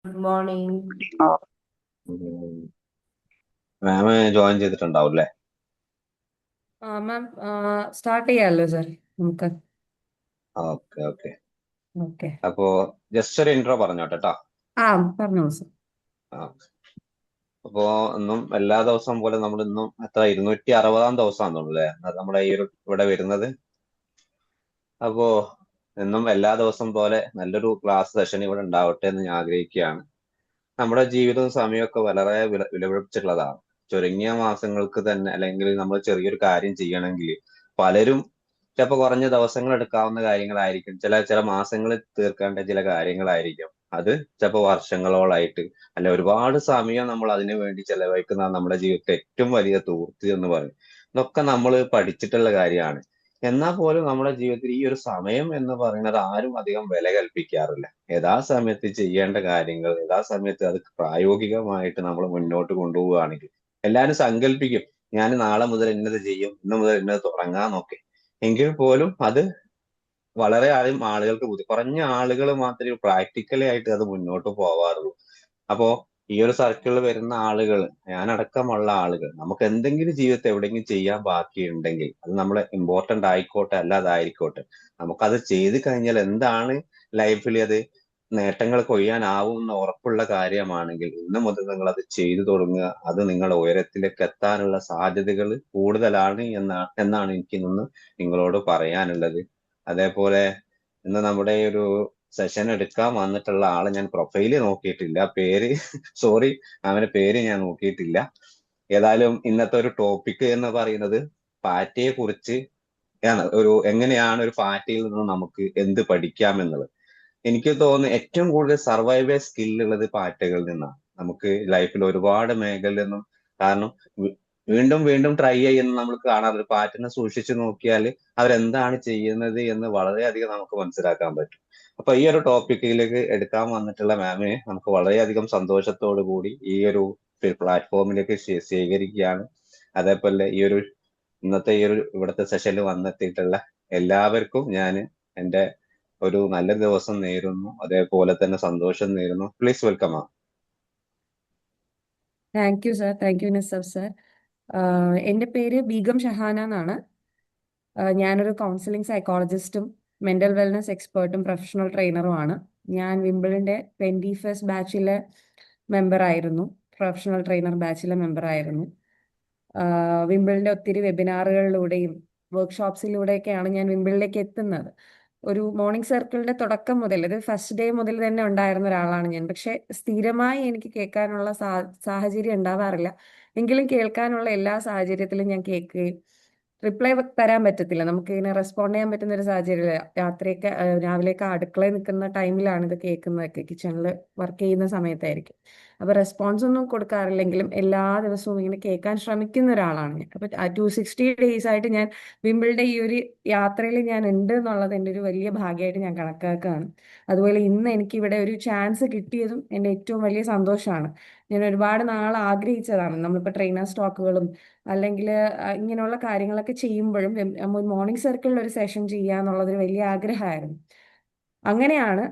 Good morning. മാം join ചെയ്തിട്ടുണ്ടാവും അല്ലേ? മാം, start ചെയ്യാമല്ലോ സർ? നമുക്ക്. Okay okay. ഓക്കെ. അപ്പോ ജസ്റ്റ് ഒരു ഇൻട്രോ പറഞ്ഞോട്ടെ കേട്ടോ. ആ, പറഞ്ഞോളൂ സർ. ആ, അപ്പോ ഇന്നും എല്ലാ ദിവസവും പോലെ നമ്മൾ ഇന്നും എത്ര 260 ദിവസമാണെന്ന് തോന്നുന്നു അല്ലേ അത് നമ്മുടെ ഈ ഒരു ഇവിടെ വരുന്നത്. അപ്പോ ഇന്നും എല്ലാ ദിവസവും പോലെ നല്ലൊരു ക്ലാസ് സെഷൻ ഇവിടെ ഉണ്ടാവട്ടെ എന്ന് ഞാൻ ആഗ്രഹിക്കുകയാണ്. നമ്മുടെ ജീവിതവും സമയമൊക്കെ വളരെ വിലപിടിച്ചിട്ടുള്ളതാണ്. ചുരുങ്ങിയ മാസങ്ങൾക്ക് തന്നെ അല്ലെങ്കിൽ നമ്മൾ ചെറിയൊരു കാര്യം ചെയ്യണമെങ്കിൽ പലരും ചിലപ്പോൾ കുറഞ്ഞ ദിവസങ്ങൾ എടുക്കാവുന്ന കാര്യങ്ങളായിരിക്കും, ചില ചില മാസങ്ങളിൽ തീർക്കേണ്ട ചില കാര്യങ്ങളായിരിക്കും. അത് ചിലപ്പോൾ വർഷങ്ങളോളായിട്ട് അല്ല ഒരുപാട് സമയം നമ്മൾ അതിനു വേണ്ടി ചെലവഴിക്കുന്ന നമ്മുടെ ജീവിതത്തെ ഏറ്റവും വലിയ തൂർത്തി എന്ന് പറയും. ഇതൊക്കെ നമ്മൾ പഠിച്ചിട്ടുള്ള കാര്യമാണ്. എന്നാൽ പോലും നമ്മുടെ ജീവിതത്തിൽ ഈ ഒരു സമയം എന്ന് പറയുന്നത് ആരും അധികം വില കൽപ്പിക്കാറില്ല. യഥാസമയത്ത് ചെയ്യേണ്ട കാര്യങ്ങൾ യഥാസമയത്ത് അത് പ്രായോഗികമായിട്ട് നമ്മൾ മുന്നോട്ട് കൊണ്ടുപോവുകയാണെങ്കിൽ എല്ലാവരും സങ്കല്പിക്കും, ഞാൻ നാളെ മുതൽ ഇന്നത് ചെയ്യും, ഇന്ന് മുതൽ ഇന്നത് തുടങ്ങാന്നൊക്കെ. എങ്കിൽ പോലും അത് വളരെ ആദ്യം ആളുകൾക്ക് കുറഞ്ഞ ആളുകൾ മാത്രമേ പ്രാക്ടിക്കലി ആയിട്ട് അത് മുന്നോട്ട് പോവാറുള്ളൂ. അപ്പോ ഈ ഒരു സർക്കിളിൽ വരുന്ന ആളുകൾ, ഞാനടക്കമുള്ള ആളുകൾ, നമുക്ക് എന്തെങ്കിലും ജീവിതത്തിൽ എവിടെയെങ്കിലും ചെയ്യാൻ ബാക്കിയുണ്ടെങ്കിൽ അത് നമ്മളെ ഇമ്പോർട്ടന്റ് ആയിക്കോട്ടെ അല്ലാതായിക്കോട്ടെ, നമുക്കത് ചെയ്ത് കഴിഞ്ഞാൽ എന്താണ് ലൈഫിൽ അത് നേട്ടങ്ങൾ കൊയ്യാനാവും എന്ന് ഉറപ്പുള്ള കാര്യമാണെങ്കിൽ ഇന്ന് മുതൽ നിങ്ങൾ അത് ചെയ്തു തുടങ്ങുക. അത് നിങ്ങളുടെ ഉയരത്തിലേക്ക് എത്താനുള്ള സാധ്യതകൾ കൂടുതലാണ് എന്നാണ് എനിക്ക് ഇന്ന് നിങ്ങളോട് പറയാനുള്ളത്. അതേപോലെ ഇന്ന് നമ്മുടെ ഈ ഒരു സെഷൻ എടുക്കാൻ വന്നിട്ടുള്ള ആള് ഞാൻ പ്രൊഫൈല് നോക്കിയിട്ടില്ല, പേര് സോറി, അവന്റെ പേര് ഞാൻ നോക്കിയിട്ടില്ല. ഏതായാലും ഇന്നത്തെ ഒരു ടോപ്പിക് എന്ന് പറയുന്നത് പാറ്റയെ കുറിച്ച് ആണ്. എങ്ങനെയാണ് ഒരു പാറ്റയിൽ നിന്ന് നമുക്ക് എന്ത് പഠിക്കാം എന്നുള്ളത്. എനിക്ക് തോന്നുന്നു ഏറ്റവും കൂടുതൽ സർവൈവൽ സ്കിൽ ഉള്ളത് പാറ്റകളിൽ നിന്നാണ്. നമുക്ക് ലൈഫിൽ ഒരുപാട് മേഖലയിൽ നിന്നും, കാരണം വീ- വീണ്ടും വീണ്ടും ട്രൈ ചെയ്യുന്ന നമ്മൾ കാണാം. ഒരു പാറ്റിനെ സൂക്ഷിച്ചു നോക്കിയാൽ അവരെന്താണ് ചെയ്യുന്നത് എന്ന് വളരെയധികം നമുക്ക് മനസ്സിലാക്കാൻ പറ്റും. അപ്പൊ ഈ ഒരു ടോപ്പിക്കിലേക്ക് എടുക്കാൻ വന്നിട്ടുള്ള മാമിനെ നമുക്ക് വളരെയധികം സന്തോഷത്തോടു കൂടി ഈ ഒരു പ്ലാറ്റ്ഫോമിലേക്ക് സ്വീകരിക്കുകയാണ്. അതേപോലെ ഈ ഒരു ഇന്നത്തെ ഈ ഒരു ഇവിടുത്തെ സെഷനിൽ വന്നെത്തിയിട്ടുള്ള എല്ലാവർക്കും ഞാൻ എൻ്റെ ഒരു നല്ല ദിവസം നേരുന്നു. അതേപോലെ തന്നെ സന്തോഷം നേരുന്നു. പ്ലീസ് വെൽക്കം ആ. Thank you sir. Thank you നിസഫ് സർ. എൻ്റെ പേര് ബീഗം ഷഹാന എന്നാണ്. ഞാനൊരു കൗൺസിലിംഗ് സൈക്കോളജിസ്റ്റും മെന്റൽ വെൽനസ് എക്സ്പേർട്ടും പ്രൊഫഷണൽ ട്രെയിനറുമാണ്. ഞാൻ വിംബിളിൻ്റെ 21st ബാച്ചിലെ മെമ്പറായിരുന്നു. Professional trainer ബാച്ചിലെ മെമ്പറായിരുന്നു. വിംബിളിൻ്റെ ഒത്തിരി വെബിനാറുകളിലൂടെയും വർക്ക്ഷോപ്സിലൂടെയൊക്കെയാണ് ഞാൻ വിംബിളിലേക്ക് എത്തുന്നത്. ഒരു മോർണിംഗ് സർക്കിളിന്റെ തുടക്കം മുതൽ, അത് ഫസ്റ്റ് ഡേ മുതൽ തന്നെ ഉണ്ടായിരുന്ന ഒരാളാണ് ഞാൻ. പക്ഷെ സ്ഥിരമായി എനിക്ക് കേൾക്കാനുള്ള സാഹചര്യം ഉണ്ടാവാറില്ല. എങ്കിലും കേൾക്കാനുള്ള എല്ലാ സാഹചര്യത്തിലും ഞാൻ കേൾക്കുകയും റിപ്ലൈ തരാൻ പറ്റത്തില്ല, നമുക്ക് ഇതിനെ റെസ്പോണ്ട് ചെയ്യാൻ പറ്റുന്ന ഒരു സാഹചര്യമില്ല. രാത്രിയൊക്കെ രാവിലെയൊക്കെ അടുക്കളയിൽ നിൽക്കുന്ന ടൈമിലാണ് ഇത് കേൾക്കുന്നതൊക്കെ, കിച്ചണിൽ വർക്ക് ചെയ്യുന്ന സമയത്തായിരിക്കും. അപ്പൊ റെസ്പോൺസ് ഒന്നും കൊടുക്കാറില്ലെങ്കിലും എല്ലാ ദിവസവും ഇങ്ങനെ കേൾക്കാൻ ശ്രമിക്കുന്ന ഒരാളാണ് ഞാൻ. അപ്പൊ 260 ഡേയ്സ് ആയിട്ട് ഞാൻ വിമ്പിളുടെ ഈ ഒരു യാത്രയിൽ ഞാൻ ഉണ്ട് എന്നുള്ളത് എൻ്റെ ഒരു വലിയ ഭാഗ്യമായിട്ട് ഞാൻ കണക്കാക്കുകയാണ്. അതുപോലെ ഇന്ന് എനിക്ക് ഇവിടെ ഒരു ചാൻസ് കിട്ടിയതും എൻ്റെ ഏറ്റവും വലിയ സന്തോഷമാണ്. ഞാൻ ഒരുപാട് നാൾ ആഗ്രഹിച്ചതാണ്. നമ്മളിപ്പോൾ ട്രെയിനർ സ്റ്റോക്കുകളും അല്ലെങ്കിൽ ഇങ്ങനെയുള്ള കാര്യങ്ങളൊക്കെ ചെയ്യുമ്പോഴും മോർണിംഗ് സർക്കിളിൽ ഒരു സെഷൻ ചെയ്യുക എന്നുള്ളത് ഒരു വലിയ ആഗ്രഹമായിരുന്നു. അങ്ങനെയാണ്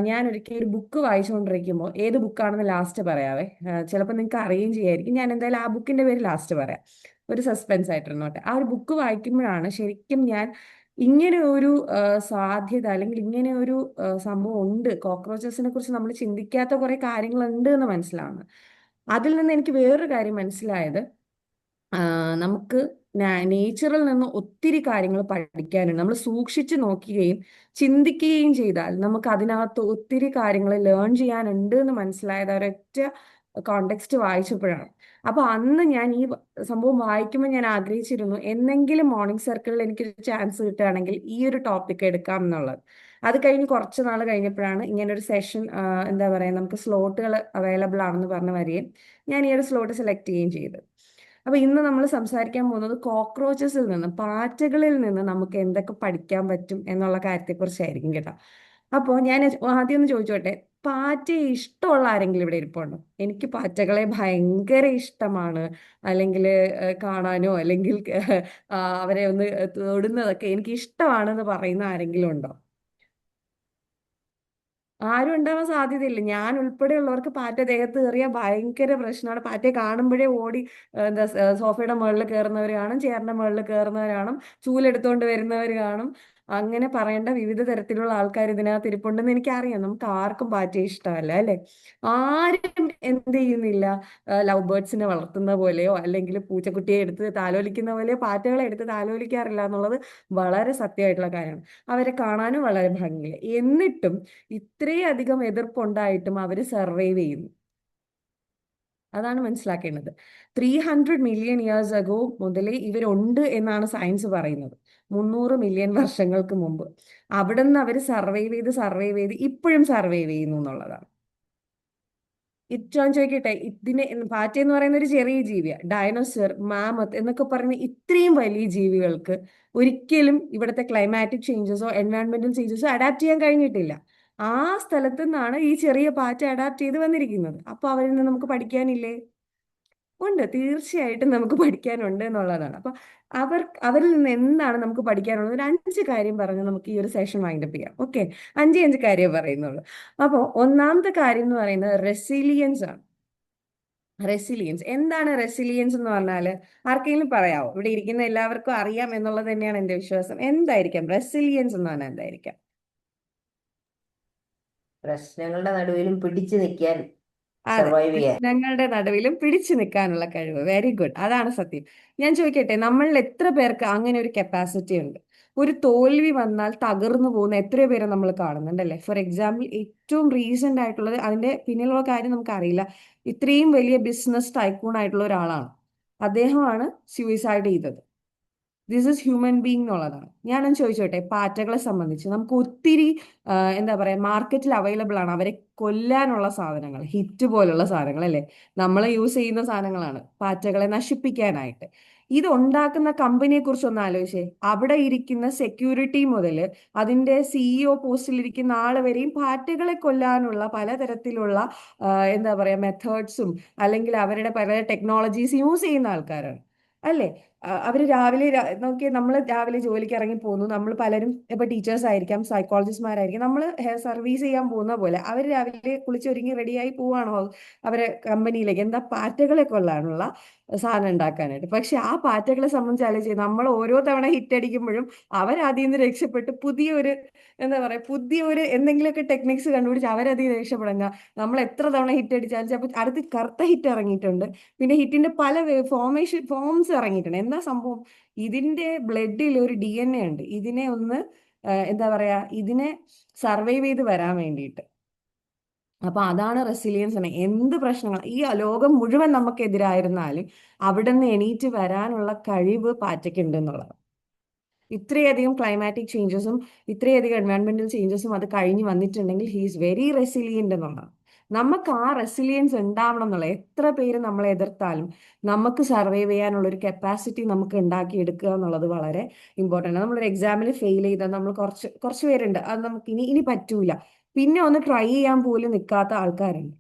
ഞാൻ ഒരിക്കൽ ഒരു ബുക്ക് വായിച്ചുകൊണ്ടിരിക്കുമ്പോൾ, ഏത് ബുക്കാണെന്ന് ലാസ്റ്റ് പറയാവേ, ചിലപ്പോൾ നിങ്ങൾക്ക് അറിയുകയും ചെയ്യായിരിക്കും. ഞാൻ എന്തായാലും ആ ബുക്കിന്റെ പേര് ലാസ്റ്റ് പറയാം, ഒരു സസ്പെൻസ് ആയിട്ടിരുന്നോട്ടെ. ആ ഒരു ബുക്ക് വായിക്കുമ്പോഴാണ് ശരിക്കും ഞാൻ ഇങ്ങനെ ഒരു സാധ്യത, അല്ലെങ്കിൽ ഇങ്ങനെ ഒരു സംഭവം ഉണ്ട്, കോക്രോച്ചസിനെ കുറിച്ച് നമ്മൾ ചിന്തിക്കാത്ത കുറെ കാര്യങ്ങളുണ്ട് എന്ന് മനസ്സിലാവുന്നത്. അതിൽ നിന്ന് എനിക്ക് വേറൊരു കാര്യം മനസ്സിലായത്, നമുക്ക് നേച്ചറിൽ നിന്ന് ഒത്തിരി കാര്യങ്ങൾ പഠിക്കാനുണ്ട്. നമ്മൾ സൂക്ഷിച്ചു നോക്കുകയും ചിന്തിക്കുകയും ചെയ്താൽ നമുക്ക് അതിനകത്ത് ഒത്തിരി കാര്യങ്ങൾ ലേൺ ചെയ്യാനുണ്ട് എന്ന് മനസ്സിലായത് ഒരൊറ്റ കോണ്ടെക്സ്റ്റ് വായിച്ചപ്പോഴാണ്. അപ്പൊ അന്ന് ഞാൻ ഈ സംഭവം വായിക്കുമ്പോൾ ഞാൻ ആഗ്രഹിച്ചിരുന്നു, എന്നെങ്കിലും മോർണിംഗ് സർക്കിളിൽ എനിക്കൊരു ചാൻസ് കിട്ടുകയാണെങ്കിൽ ഈ ഒരു ടോപ്പിക് എടുക്കാം എന്നുള്ളത്. അത് കഴിഞ്ഞ് കുറച്ച് നാൾ കഴിഞ്ഞപ്പോഴാണ് ഇങ്ങനെ ഒരു സെഷൻ, എന്താ പറയുക, നമുക്ക് സ്ലോട്ടുകൾ അവൈലബിൾ ആണെന്ന് പറഞ്ഞ് വരികയും ഞാൻ ഈ ഒരു സ്ലോട്ട് സെലക്ട് ചെയ്യുകയും ചെയ്തു. അപ്പൊ ഇന്ന് നമ്മൾ സംസാരിക്കാൻ പോകുന്നത് കോക്രോച്ചസിൽ നിന്ന്, പാറ്റകളിൽ നിന്ന് നമുക്ക് എന്തൊക്കെ പഠിക്കാൻ പറ്റും എന്നുള്ള കാര്യത്തെക്കുറിച്ചായിരിക്കും കേട്ടോ. അപ്പോൾ ഞാൻ ആദ്യം ഒന്ന് ചോദിച്ചോട്ടെ, പാറ്റയെ ഇഷ്ടമുള്ള ആരെങ്കിലും ഇവിടെ ഇരിപ്പുണ്ടോ? എനിക്ക് പാറ്റകളെ ഭയങ്കര ഇഷ്ടമാണ്, അല്ലെങ്കിൽ കാണാനോ അല്ലെങ്കിൽ അവരെ ഒന്ന് തൊടുന്നതൊക്കെ എനിക്ക് ഇഷ്ടമാണെന്ന് പറയുന്ന ആരെങ്കിലും ഉണ്ടോ? ആരും ഉണ്ടാവാൻ സാധ്യതയില്ല. ഞാൻ ഉൾപ്പെടെയുള്ളവർക്ക് പാറ്റ ദേഹത്ത് കയറിയാൽ ഭയങ്കര പ്രശ്നമാണ്. പാറ്റയെ കാണുമ്പോഴേ ഓടി എന്താ സോഫയുടെ മുകളിൽ കയറുന്നവർ കാണും, ചെയറിന്റെ മുകളിൽ കയറുന്നവർ കാണും, ചൂലെടുത്തോണ്ട് വരുന്നവർ കാണും. അങ്ങനെ പറയേണ്ട വിവിധ തരത്തിലുള്ള ആൾക്കാർ ഇതിനകത്ത് ഇരിപ്പുണ്ടെന്ന് എനിക്കറിയാം. നമുക്ക് ആർക്കും പാറ്റയെ ഇഷ്ടമല്ല അല്ലെ? ആരും എന്ത് ചെയ്യുന്നില്ല, ലവ് ബേർഡ്സിനെ വളർത്തുന്ന പോലെയോ അല്ലെങ്കിൽ പൂച്ചക്കുട്ടിയെ എടുത്ത് താലോലിക്കുന്ന പോലെയോ പാറ്റകളെ എടുത്ത് താലോലിക്കാറില്ല എന്നുള്ളത് വളരെ സത്യമായിട്ടുള്ള കാര്യമാണ്. അവരെ കാണാനും വളരെ ഭംഗിയില്ല. എന്നിട്ടും ഇത്രയധികം എതിർപ്പുണ്ടായിട്ടും അവർ സർവൈവ് ചെയ്യുന്നു. അതാണ് മനസ്സിലാക്കേണ്ടത്. 300 മില്യൺ ഇയേഴ്സ് അഗോ മുതലേ ഇവരുണ്ട് എന്നാണ് സയൻസ് പറയുന്നത്. 300 മില്യൺ വർഷങ്ങൾക്ക് മുമ്പ് അവിടെ നിന്ന് അവർ സർവൈവ് ചെയ്ത് ഇപ്പോഴും സർവൈവ് ചെയ്യുന്നു എന്നുള്ളതാണ്. ഞാൻ ചോദിക്കട്ടെ, ഇതിനെ പാറ്റ എന്ന് പറയുന്ന ഒരു ചെറിയ ജീവിയാണ്. ഡയനോസർ, മാമത്ത് എന്നൊക്കെ പറയുന്ന ഇത്രയും വലിയ ജീവികൾക്ക് ഒരിക്കലും ഇവിടുത്തെ ക്ലൈമാറ്റിക് ചേഞ്ചസോ എൻവയോൺമെന്റൽ ചേഞ്ചസോ അഡാപ്റ്റ് ചെയ്യാൻ കഴിഞ്ഞിട്ടില്ല. ആ സ്ഥലത്തു നിന്നാണ് ഈ ചെറിയ പാറ്റ അഡാപ്റ്റ് ചെയ്ത് വന്നിരിക്കുന്നത്. അപ്പൊ അവരിൽ നിന്ന് നമുക്ക് പഠിക്കാനില്ലേ? ഉണ്ട്, തീർച്ചയായിട്ടും നമുക്ക് പഠിക്കാനുണ്ട് എന്നുള്ളതാണ്. അപ്പൊ അവരിൽ നിന്ന് എന്താണ് നമുക്ക് പഠിക്കാനുള്ളത്? ഒരു 5 കാര്യം പറഞ്ഞ് നമുക്ക് ഈ ഒരു സെഷൻ വൈൻഡപ്പ് ചെയ്യാം. ഓക്കെ, അഞ്ച് കാര്യം പറയുന്നുള്ളൂ. അപ്പോൾ ഒന്നാമത്തെ കാര്യം എന്ന് പറയുന്നത് റെസിലിയൻസ് ആണ്. റെസിലിയൻസ് എന്താണ്? റെസിലിയൻസ് എന്ന് പറഞ്ഞാൽ ആർക്കെങ്കിലും പറയാവോ? ഇവിടെ ഇരിക്കുന്ന എല്ലാവർക്കും അറിയാം എന്നുള്ളത് തന്നെയാണ് എന്റെ വിശ്വാസം. എന്തായിരിക്കാം റെസിലിയൻസ് എന്ന് പറഞ്ഞാൽ? എന്തായിരിക്കാം? പ്രശ്നങ്ങളുടെ നടുവിലും പിടിച്ചു നിൽക്കാൻ, അതെ, സർവൈവ് ചെയ്യാൻ. പ്രശ്നങ്ങളുടെ നടുവിലും പിടിച്ചു നിൽക്കാനുള്ള കഴിവ്. വെരി ഗുഡ്, അതാണ് സത്യം. ഞാൻ ചോദിക്കട്ടെ, നമ്മളിൽ എത്ര പേർക്ക് അങ്ങനെ ഒരു കപ്പാസിറ്റി ഉണ്ട്? ഒരു തോൽവി വന്നാൽ തകർന്നു പോകുന്ന എത്രയോ പേരെ നമ്മൾ കാണുന്നുണ്ടല്ലേ? ഫോർ എക്സാമ്പിൾ, ഏറ്റവും റീസെന്റ് ആയിട്ടുള്ളത്, അതിന്റെ പിന്നിലുള്ള കാര്യം നമുക്കറിയില്ല. ഇത്രയും വലിയ ബിസിനസ് ടൈക്കൂൺ ആയിട്ടുള്ള ഒരാളാണ്. അദ്ദേഹമാണ് സൂയിസൈഡ് ചെയ്തത്. ദിസ് ഇസ് ഹ്യൂമൻ ബീങ് എന്നുള്ളതാണ്. ഞാനൊന്ന് ചോദിച്ചോട്ടെ, പാറ്റകളെ സംബന്ധിച്ച് നമുക്ക് ഒത്തിരി എന്താ പറയാ, മാർക്കറ്റിൽ അവൈലബിൾ ആണ് അവരെ കൊല്ലാനുള്ള സാധനങ്ങൾ, ഹിറ്റ് പോലുള്ള സാധനങ്ങൾ അല്ലേ? നമ്മൾ യൂസ് ചെയ്യുന്ന സാധനങ്ങളാണ് പാറ്റകളെ നശിപ്പിക്കാനായിട്ട്. ഇത് ഉണ്ടാക്കുന്ന കമ്പനിയെ കുറിച്ച് ഒന്ന് ആലോചിച്ചേ. അവിടെ ഇരിക്കുന്ന സെക്യൂരിറ്റി മുതൽ അതിന്റെ സിഇഒ പോസ്റ്റിലിരിക്കുന്ന ആള് വരെയും പാറ്റകളെ കൊല്ലാനുള്ള പലതരത്തിലുള്ള എന്താ പറയാ മെത്തേഡ്സും അല്ലെങ്കിൽ അവരുടെ പല ടെക്നോളജീസ് യൂസ് ചെയ്യുന്ന ആൾക്കാരാണ് അല്ലേ? അവര് രാവിലെ നോക്കിയാൽ നമ്മൾ രാവിലെ ജോലിക്ക് ഇറങ്ങി പോകുന്നു. നമ്മൾ പലരും ഇപ്പൊ ടീച്ചേഴ്സ് ആയിരിക്കാം, സൈക്കോളജിസ്റ്റ്മാരായിരിക്കും. നമ്മൾ സർവീസ് ചെയ്യാൻ പോകുന്ന പോലെ അവർ രാവിലെ കുളിച്ചൊരുങ്ങി റെഡിയായി പോവാണോ അവരെ കമ്പനിയിലേക്ക്? എന്താ? പാറ്റകളെ കൊല്ലാനുള്ള സാധനം ഉണ്ടാക്കാനായിട്ട്. പക്ഷെ ആ പാറ്റകളെ സംബന്ധിച്ച് ആലോചിച്ച് നമ്മൾ ഓരോ തവണ ഹിറ്റ് അടിക്കുമ്പോഴും അവരതിൽ നിന്ന് രക്ഷപ്പെട്ട് പുതിയൊരു എന്താ പറയാ, പുതിയൊരു എന്തെങ്കിലുമൊക്കെ ടെക്നിക്സ് കണ്ടുപിടിച്ച് അവരതിൽ നിന്ന് രക്ഷപ്പെടുന്ന. നമ്മൾ എത്ര തവണ ഹിറ്റ് അടിച്ചാലും ചിലപ്പോൾ അടുത്ത് കറുത്ത ഹിറ്റ് ഇറങ്ങിയിട്ടുണ്ട്, പിന്നെ ഹിറ്റിന്റെ പല ഫോംസ് ഇറങ്ങിയിട്ടുണ്ട്. എന്താ സംഭവം? ഇതിന്റെ ബ്ലഡിൽ ഒരു DNA ഉണ്ട്. ഇതിനെ ഒന്ന് എന്താ പറയാ, ഇതിനെ സർവൈവ് ചെയ്ത് വരാൻ വേണ്ടിയിട്ട്. അപ്പൊ അതാണ് റെസിലിയൻസ്. എന്ത് പ്രശ്നങ്ങൾ ഈ ലോകം മുഴുവൻ നമുക്കെതിരായിരുന്നാലും അവിടെ നിന്ന് എണീറ്റ് വരാനുള്ള കഴിവ് പാറ്റയ്ക്കുണ്ട് എന്നുള്ളത്. ഇത്രയധികം ക്ലൈമാറ്റിക് ചേഞ്ചസും ഇത്രയധികം എൻവയോൺമെന്റൽ ചേഞ്ചസും അത് കഴിഞ്ഞ് വന്നിട്ടുണ്ടെങ്കിൽ ഹീസ് വെരി റെസിലിയന്റ് എന്നുള്ളതാണ്. നമുക്ക് ആ റെസിലിയൻസ് ഉണ്ടാവണം എന്നുള്ള, എത്ര പേര് നമ്മളെ എതിർത്താലും നമുക്ക് സർവൈവ് ചെയ്യാനുള്ള ഒരു കപ്പാസിറ്റി നമുക്ക് ഉണ്ടാക്കിയെടുക്കുക എന്നുള്ളത് വളരെ ഇമ്പോർട്ടൻ്റ് ആണ്. നമ്മളൊരു എക്സാമിൽ ഫെയിൽ ചെയ്താൽ നമ്മൾ കുറച്ച് പേരുണ്ട്, അത് നമുക്ക് ഇനി പറ്റൂല, പിന്നെ ഒന്ന് ട്രൈ ചെയ്യാൻ പോലും നിൽക്കാത്ത ആൾക്കാരുണ്ട്.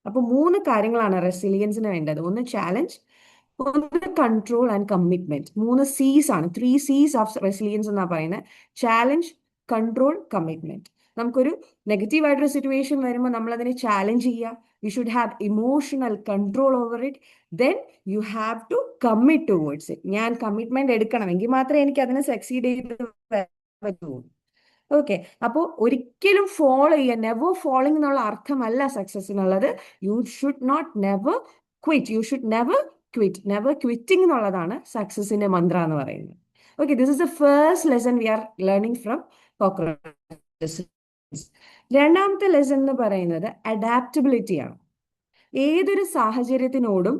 അപ്പൊ 3 കാര്യങ്ങളാണ് റെസിലിയൻസിന് വേണ്ടത്. ഒന്ന് ചാലഞ്ച്, ഒന്ന് കൺട്രോൾ ആൻഡ് കമ്മിറ്റ്മെന്റ്. 3 C's ആണ്. 3 C's ഓഫ് റെസിലിയൻസ് എന്നാ പറയുന്നത്. Challenge, control, commitment. നമുക്കൊരു നെഗറ്റീവ് ആയിട്ടൊരു സിറ്റുവേഷൻ വരുമ്പോൾ നമ്മൾ അതിനെ ചാലഞ്ച് ചെയ്യുക. You should have emotional control over it. Then you have to commit towards it. ഞാൻ കമ്മിറ്റ്മെന്റ് എടുക്കണമെങ്കിൽ മാത്രമേ എനിക്ക് അതിനെ സക്സീഡ് ചെയ്ത് പറ്റൂ. ഓക്കെ, അപ്പോൾ ഒരിക്കലും ഫോളോ ചെയ്യുക, നെവർ ഫോളോയിങ് എന്നുള്ള അർത്ഥമല്ല സക്സസിനുള്ളത്. You should not never quit. You should never quit. Never quitting എന്നുള്ളതാണ് സക്സസിന്റെ മന്ത്ര എന്ന് പറയുന്നത്. Okay, this is the first lesson we are learning from cockroaches. രണ്ടാമത്തെ ലെസൺ എന്ന് പറയുന്നത് അഡാപ്റ്റബിലിറ്റി ആണ്. ഏതൊരു സാഹചര്യത്തിനോടും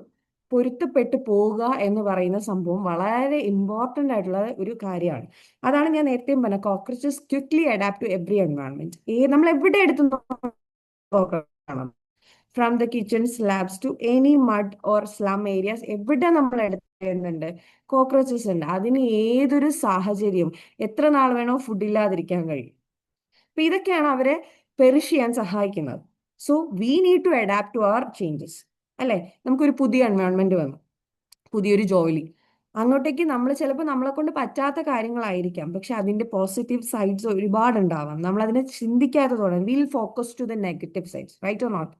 പൊരുത്തപ്പെട്ടു പോവുക എന്ന് പറയുന്ന സംഭവം വളരെ ഇമ്പോർട്ടൻ്റ് ആയിട്ടുള്ള ഒരു കാര്യമാണ്. അതാണ് ഞാൻ നേരത്തെയും പറഞ്ഞ cockroaches quickly adapt to every environment. നമ്മൾ എവിടെ എടുത്തു നോക്കണം, from the kitchen slabs to any mud or slum areas, എവിടെ നമ്മൾ എടുക്കുന്നുണ്ട് കോക്രോച്ചസ് ഉണ്ട്. അതിന് ഏതൊരു സാഹചര്യവും എത്ര നാൾ വേണോ ഫുഡ് ഇല്ലാതിരിക്കാൻ കഴിയും. അപ്പൊ ഇതൊക്കെയാണ് അവരെ പെറിഷ് ചെയ്യാൻ സഹായിക്കുന്നത്. So we need to adapt to our changes അല്ലെ? നമുക്കൊരു പുതിയ എൻവയോൺമെന്റ് വന്നു, പുതിയൊരു ജോലി, അങ്ങോട്ടേക്ക് നമ്മൾ ചിലപ്പോൾ നമ്മളെ കൊണ്ട് പറ്റാത്ത കാര്യങ്ങളായിരിക്കാം, പക്ഷെ അതിന്റെ പോസിറ്റീവ് സൈഡ്സ് ഒരുപാട് ഉണ്ടാവാം. നമ്മൾ അതിനെ ചിന്തിക്കാത്തതോടെ will focus to the negative sides, right or not?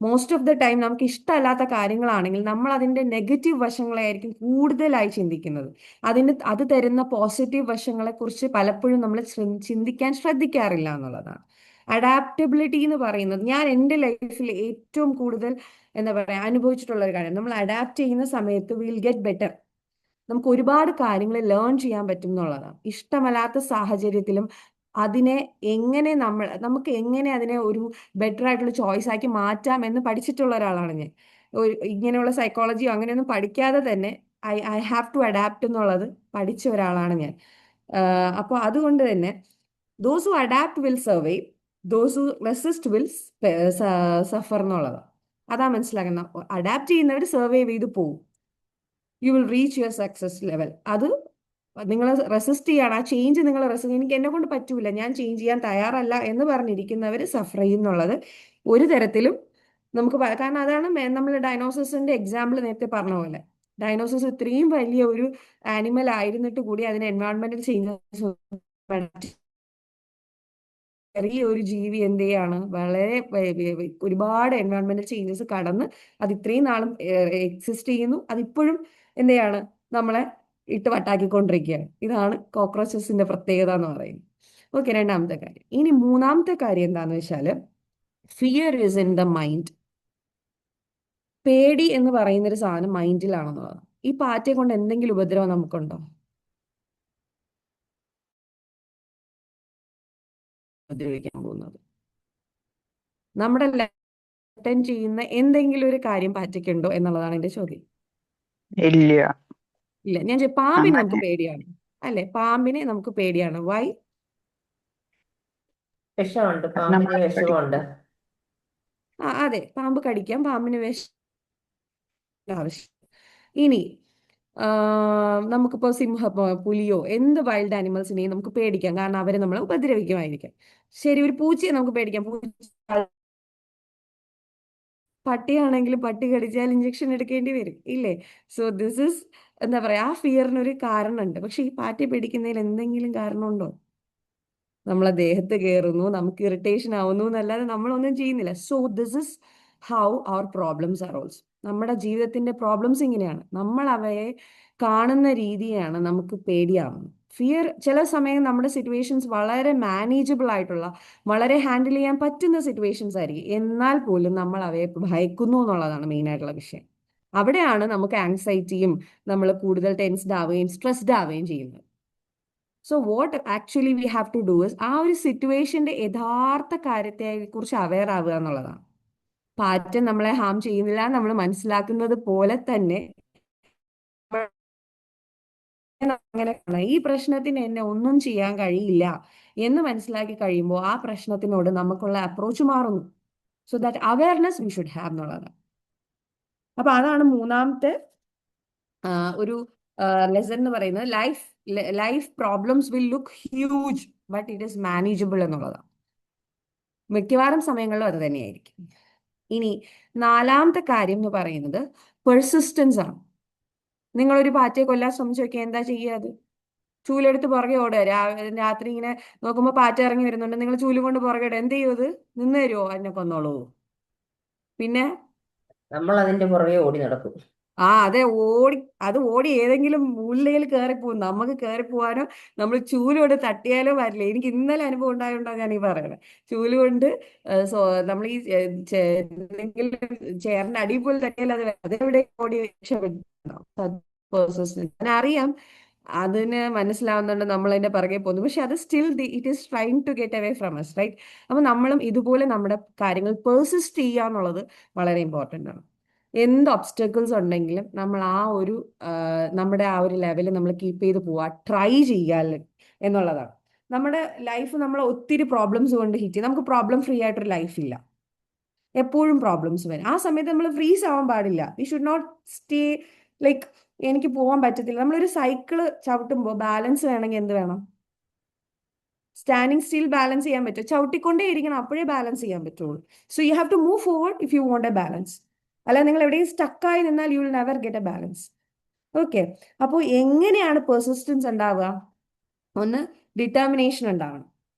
Most of the time നമുക്ക് ഇഷ്ടമല്ലാത്ത കാര്യങ്ങളാണെങ്കിൽ നമ്മൾ അതിന്റെ നെഗറ്റീവ് വശങ്ങളായിരിക്കും കൂടുതലായി ചിന്തിക്കുന്നത്. അത് തരുന്ന പോസിറ്റീവ് വശങ്ങളെ കുറിച്ച് പലപ്പോഴും നമ്മൾ ചിന്തിക്കാൻ ശ്രദ്ധിക്കാറില്ല എന്നുള്ളതാണ്. അഡാപ്റ്റബിലിറ്റി എന്ന് പറയുന്നത് ഞാൻ എൻ്റെ ലൈഫിൽ ഏറ്റവും കൂടുതൽ എന്താ പറയുക അനുഭവിച്ചിട്ടുള്ള ഒരു കാര്യം. നമ്മൾ അഡാപ്റ്റ് ചെയ്യുന്ന സമയത്ത് വിൽ ഗെറ്റ് ബെറ്റർ. നമുക്ക് ഒരുപാട് കാര്യങ്ങൾ ലേൺ ചെയ്യാൻ പറ്റും എന്നുള്ളതാണ്. ഇഷ്ടമല്ലാത്ത സാഹചര്യത്തിലും അതിനെ നമുക്ക് എങ്ങനെ അതിനെ ഒരു ബെറ്റർ ആയിട്ടുള്ള ചോയ്സ് ആക്കി മാറ്റാം എന്ന് പഠിച്ചിട്ടുള്ള ഒരാളാണ് ഞാൻ. ഇങ്ങനെയുള്ള സൈക്കോളജിയോ അങ്ങനെയൊന്നും പഠിക്കാതെ തന്നെ ഐ ഹാവ് ടു അഡാപ്റ്റ് എന്നുള്ളത് പഠിച്ച ഒരാളാണ് ഞാൻ. അപ്പോൾ അതുകൊണ്ട് തന്നെ those who adapt will survive, those who resist will Zafar എന്നുള്ളതാണ്. അതാ മനസ്സിലാക്കുന്നത്. അഡാപ്റ്റ് ചെയ്യുന്നവർ സർവൈവ് ചെയ്ത് പോകും. You will reach your success level. അത് നിങ്ങൾ റെസിസ്റ്റ് ചെയ്യാണ്, ആ ചേഞ്ച് നിങ്ങൾ എനിക്ക് എന്നെ കൊണ്ട് പറ്റൂല, ഞാൻ ചേഞ്ച് ചെയ്യാൻ തയ്യാറല്ല എന്ന് പറഞ്ഞിരിക്കുന്നവർ സഫർ ചെയ്യുന്നുള്ളത് ഒരു തരത്തിലും നമുക്ക് കാരണം അതാണ് നമ്മൾ ഡൈനോസസിന്റെ എക്സാമ്പിൾ നേരത്തെ പറഞ്ഞ പോലെ. ഡൈനോസസ് ഇത്രയും വലിയ ഒരു ആനിമൽ ആയിരുന്നിട്ട് കൂടി അതിന് എൻവയോൺമെന്റൽ ചേഞ്ചസ്, ചെറിയ ഒരു ജീവി എന്ത് ചെയ്യാണ്, വളരെ ഒരുപാട് എൻവയോൺമെന്റൽ ചേഞ്ചസ് കടന്ന് അത് ഇത്രയും നാളും എക്സിസ്റ്റ് ചെയ്യുന്നു. അതിപ്പോഴും എന്ത് ചെയ്യാണ്, നമ്മളെ ഇട്ട് വട്ടാക്കിക്കൊണ്ടിരിക്കുകയാണ്. ഇതാണ് കോക്രോച്ചസിന്റെ പ്രത്യേകത എന്ന് പറയുന്നത്. ഓക്കെ, രണ്ടാമത്തെ കാര്യം. ഇനി മൂന്നാമത്തെ കാര്യം എന്താന്ന് വെച്ചാല് fear is in the mind. പേടി എന്ന് പറയുന്ന ഒരു സാധനം മൈൻഡിലാണെന്നുള്ളതാണ്. ഈ പാറ്റയെ കൊണ്ട് എന്തെങ്കിലും ഉപദ്രവം നമുക്കുണ്ടോ? ഉപദ്രവിക്കാൻ പോകുന്നത് നമ്മുടെ അറ്റൻഡ് ചെയ്യുന്ന എന്തെങ്കിലും ഒരു കാര്യം പാറ്റയ്ക്കുണ്ടോ എന്നുള്ളതാണ് എന്റെ ചോദ്യം. ഇല്ല. ഇല്ല. പാമ്പിനെ നമുക്ക് അങ്ങനെ പേടിയാണ്, അല്ലെ? പാമ്പിനെ നമുക്ക് പേടിയാണ്. വൈ? വിഷമുണ്ട്, അത് പാമ്പിന് നമ്മളെ വിഷമുണ്ട്. കടിക്കും. അതെ, പാമ്പ് കടിക്കാം, പാമ്പിന് ആവശ്യം. ഇനി നമുക്കിപ്പോ പുലിയോ എന്ത് വൈൽഡ് ആനിമൽസിനെയും നമുക്ക് പേടിക്കാം, കാരണം അവരെ നമ്മളെ ഉപദ്രവിക്കുമായിരിക്കാം. ശരി, ഒരു പൂച്ചയെ നമുക്ക് പേടിക്കാം. പട്ടിയാണെങ്കിൽ പട്ടി കടിച്ചാൽ ഇഞ്ചക്ഷൻ എടുക്കേണ്ടി വരും, ഇല്ലേ? സോ ദിസ് ഇസ് എന്താ പറയാ, ആ ഫിയറിനൊരു കാരണമുണ്ട്. പക്ഷെ ഈ പാറ്റയെ പേടിക്കുന്നതിൽ എന്തെങ്കിലും കാരണമുണ്ടോ? നമ്മളെ ദേഹത്ത് കയറുന്നു, നമുക്ക് ഇറിറ്റേഷൻ ആവുന്നു എന്നല്ലാതെ നമ്മളൊന്നും ചെയ്യുന്നില്ല. So this is how our problems are also. നമ്മുടെ ജീവിതത്തിന്റെ പ്രോബ്ലംസ് ഇങ്ങനെയാണ്. നമ്മൾ അവയെ കാണുന്ന രീതിയാണ് നമുക്ക് പേടിയാവുന്നത്. ഫിയർ ചില സമയം നമ്മുടെ സിറ്റുവേഷൻസ് വളരെ മാനേജബിൾ ആയിട്ടുള്ള, വളരെ ഹാൻഡിൽ ചെയ്യാൻ പറ്റുന്ന സിറ്റുവേഷൻസ് ആയിരിക്കും. എന്നാൽ പോലും നമ്മൾ അവയെ ഭയക്കുന്നു എന്നുള്ളതാണ് മെയിൻ ആയിട്ടുള്ള വിഷയം. അവിടെയാണ് നമുക്ക് ആങ്സൈറ്റിയും നമ്മൾ കൂടുതൽ ടെൻസ്ഡ് ആവുകയും സ്ട്രെസ്ഡ് ആവുകയും ചെയ്യുന്നത്. So what actually we have to do is ആ ഒരു സിറ്റുവേഷന്റെ യഥാർത്ഥ കാര്യത്തെ കുറിച്ച് അവെയർ ആവുക എന്നുള്ളതാണ്. പാറ്റ നമ്മളെ ഹാം ചെയ്യുന്നില്ല നമ്മൾ മനസ്സിലാക്കുന്നത് പോലെ തന്നെ അങ്ങനെ ഈ പ്രശ്നത്തിന് എന്നെ ഒന്നും ചെയ്യാൻ കഴിയില്ല എന്ന് മനസ്സിലാക്കി കഴിയുമ്പോൾ ആ പ്രശ്നത്തിനോട് നമുക്കുള്ള അപ്രോച്ച് മാറുന്നു. So that awareness we should have എന്നുള്ളതാണ്. അപ്പൊ അതാണ് മൂന്നാമത്തെ ഒരു ലെസൺ എന്ന് പറയുന്നത്. Life problems will look huge but it is manageable എന്നുള്ളതാണ്. മിക്കവാറും സമയങ്ങളിലും അത് തന്നെയായിരിക്കും. ഇനി നാലാമത്തെ കാര്യം എന്ന് പറയുന്നത് പെർസിസ്റ്റൻസ് ആണ്. നിങ്ങളൊരു പാറ്റയെ കൊല്ലാൻ ശ്രമിച്ചു നോക്കിയാൽ എന്താ ചെയ്യുക? അത് ചൂലെടുത്ത് പുറകെ ഓടുക. രാത്രി ഇങ്ങനെ നോക്കുമ്പോൾ പാറ്റ ഇറങ്ങി വരുന്നുണ്ട്, നിങ്ങൾ ചൂല് കൊണ്ട് പുറകെ ഇടുക. എന്ത് ചെയ്യും? അത് നിന്ന് തരുമോ? അതിനെ കൊന്നോളൂ. പിന്നെ നമ്മൾ അതിന്റെ പുറകെ ഓടി നടക്കും. അതെ, ഓടി ഏതെങ്കിലും മൂലയിൽ കയറിപ്പോകും. നമുക്ക് കയറിപ്പോവാനോ നമ്മൾ ചൂലുകൊണ്ട് തട്ടിയാലോ വരില്ല. എനിക്ക് ഇന്നലെ അനുഭവം ഉണ്ടായോണ്ടാണ് ഞാൻ ഈ പറയുന്നത്. ചൂലുകൊണ്ട് നമ്മൾ ഈ എന്തെങ്കിലും ചെയറിന്റെ അടിയിൽ പോലും തട്ടിയാൽ അതെവിടെ ഓടി രക്ഷപ്പെടും. അറിയാം, അതിന് മനസ്സിലാവുന്നുണ്ട് നമ്മൾ അതിന്റെ പിറകെ പോകുന്നു. പക്ഷെ അത് still it is trying to get away from us, right? അപ്പൊ നമ്മളും ഇതുപോലെ നമ്മുടെ കാര്യങ്ങൾ പെർസിസ്റ്റ് ചെയ്യുക എന്നുള്ളത് വളരെ ഇമ്പോർട്ടൻ്റ് ആണ്. എന്ത് ഒബ്സ്റ്റക്കിൾസ് ഉണ്ടെങ്കിലും നമ്മൾ നമ്മുടെ ആ ഒരു ലെവലിൽ നമ്മൾ കീപ്പ് ചെയ്ത് പോവുക, ട്രൈ ചെയ്യാൽ എന്നുള്ളതാണ്. നമ്മുടെ ലൈഫ് നമ്മൾ ഒത്തിരി പ്രോബ്ലംസ് കൊണ്ട് ഹിറ്റ് ചെയ്യും. നമുക്ക് പ്രോബ്ലം ഫ്രീ ആയിട്ടൊരു ലൈഫ് ഇല്ല. എപ്പോഴും പ്രോബ്ലംസ് വരും. ആ സമയത്ത് നമ്മൾ ഫ്രീസ് ആവാൻ പാടില്ല. We should not stay like എനിക്ക് പോകാൻ പറ്റത്തില്ല. നമ്മളൊരു സൈക്കിള് ചവിട്ടുമ്പോൾ ബാലൻസ് വേണമെങ്കിൽ എന്ത് വേണം? സ്റ്റാൻഡിങ് സ്റ്റിൽ ബാലൻസ് ചെയ്യാൻ പറ്റും. ചവിട്ടിക്കൊണ്ടേ ഇരിക്കണം, അപ്പോഴേ ബാലൻസ് ചെയ്യാൻ പറ്റുള്ളൂ. So you have to move forward if you want a balance. അല്ല, നിങ്ങൾ എവിടെയും സ്റ്റക്കായി നിന്നാൽ you will never get a balance. Okay, അപ്പോൾ എങ്ങനെയാണ് പെർസിസ്റ്റൻസ് ഉണ്ടാവുക? ഒന്ന്, ഡിറ്റർമിനേഷൻ ഉണ്ടാവണം.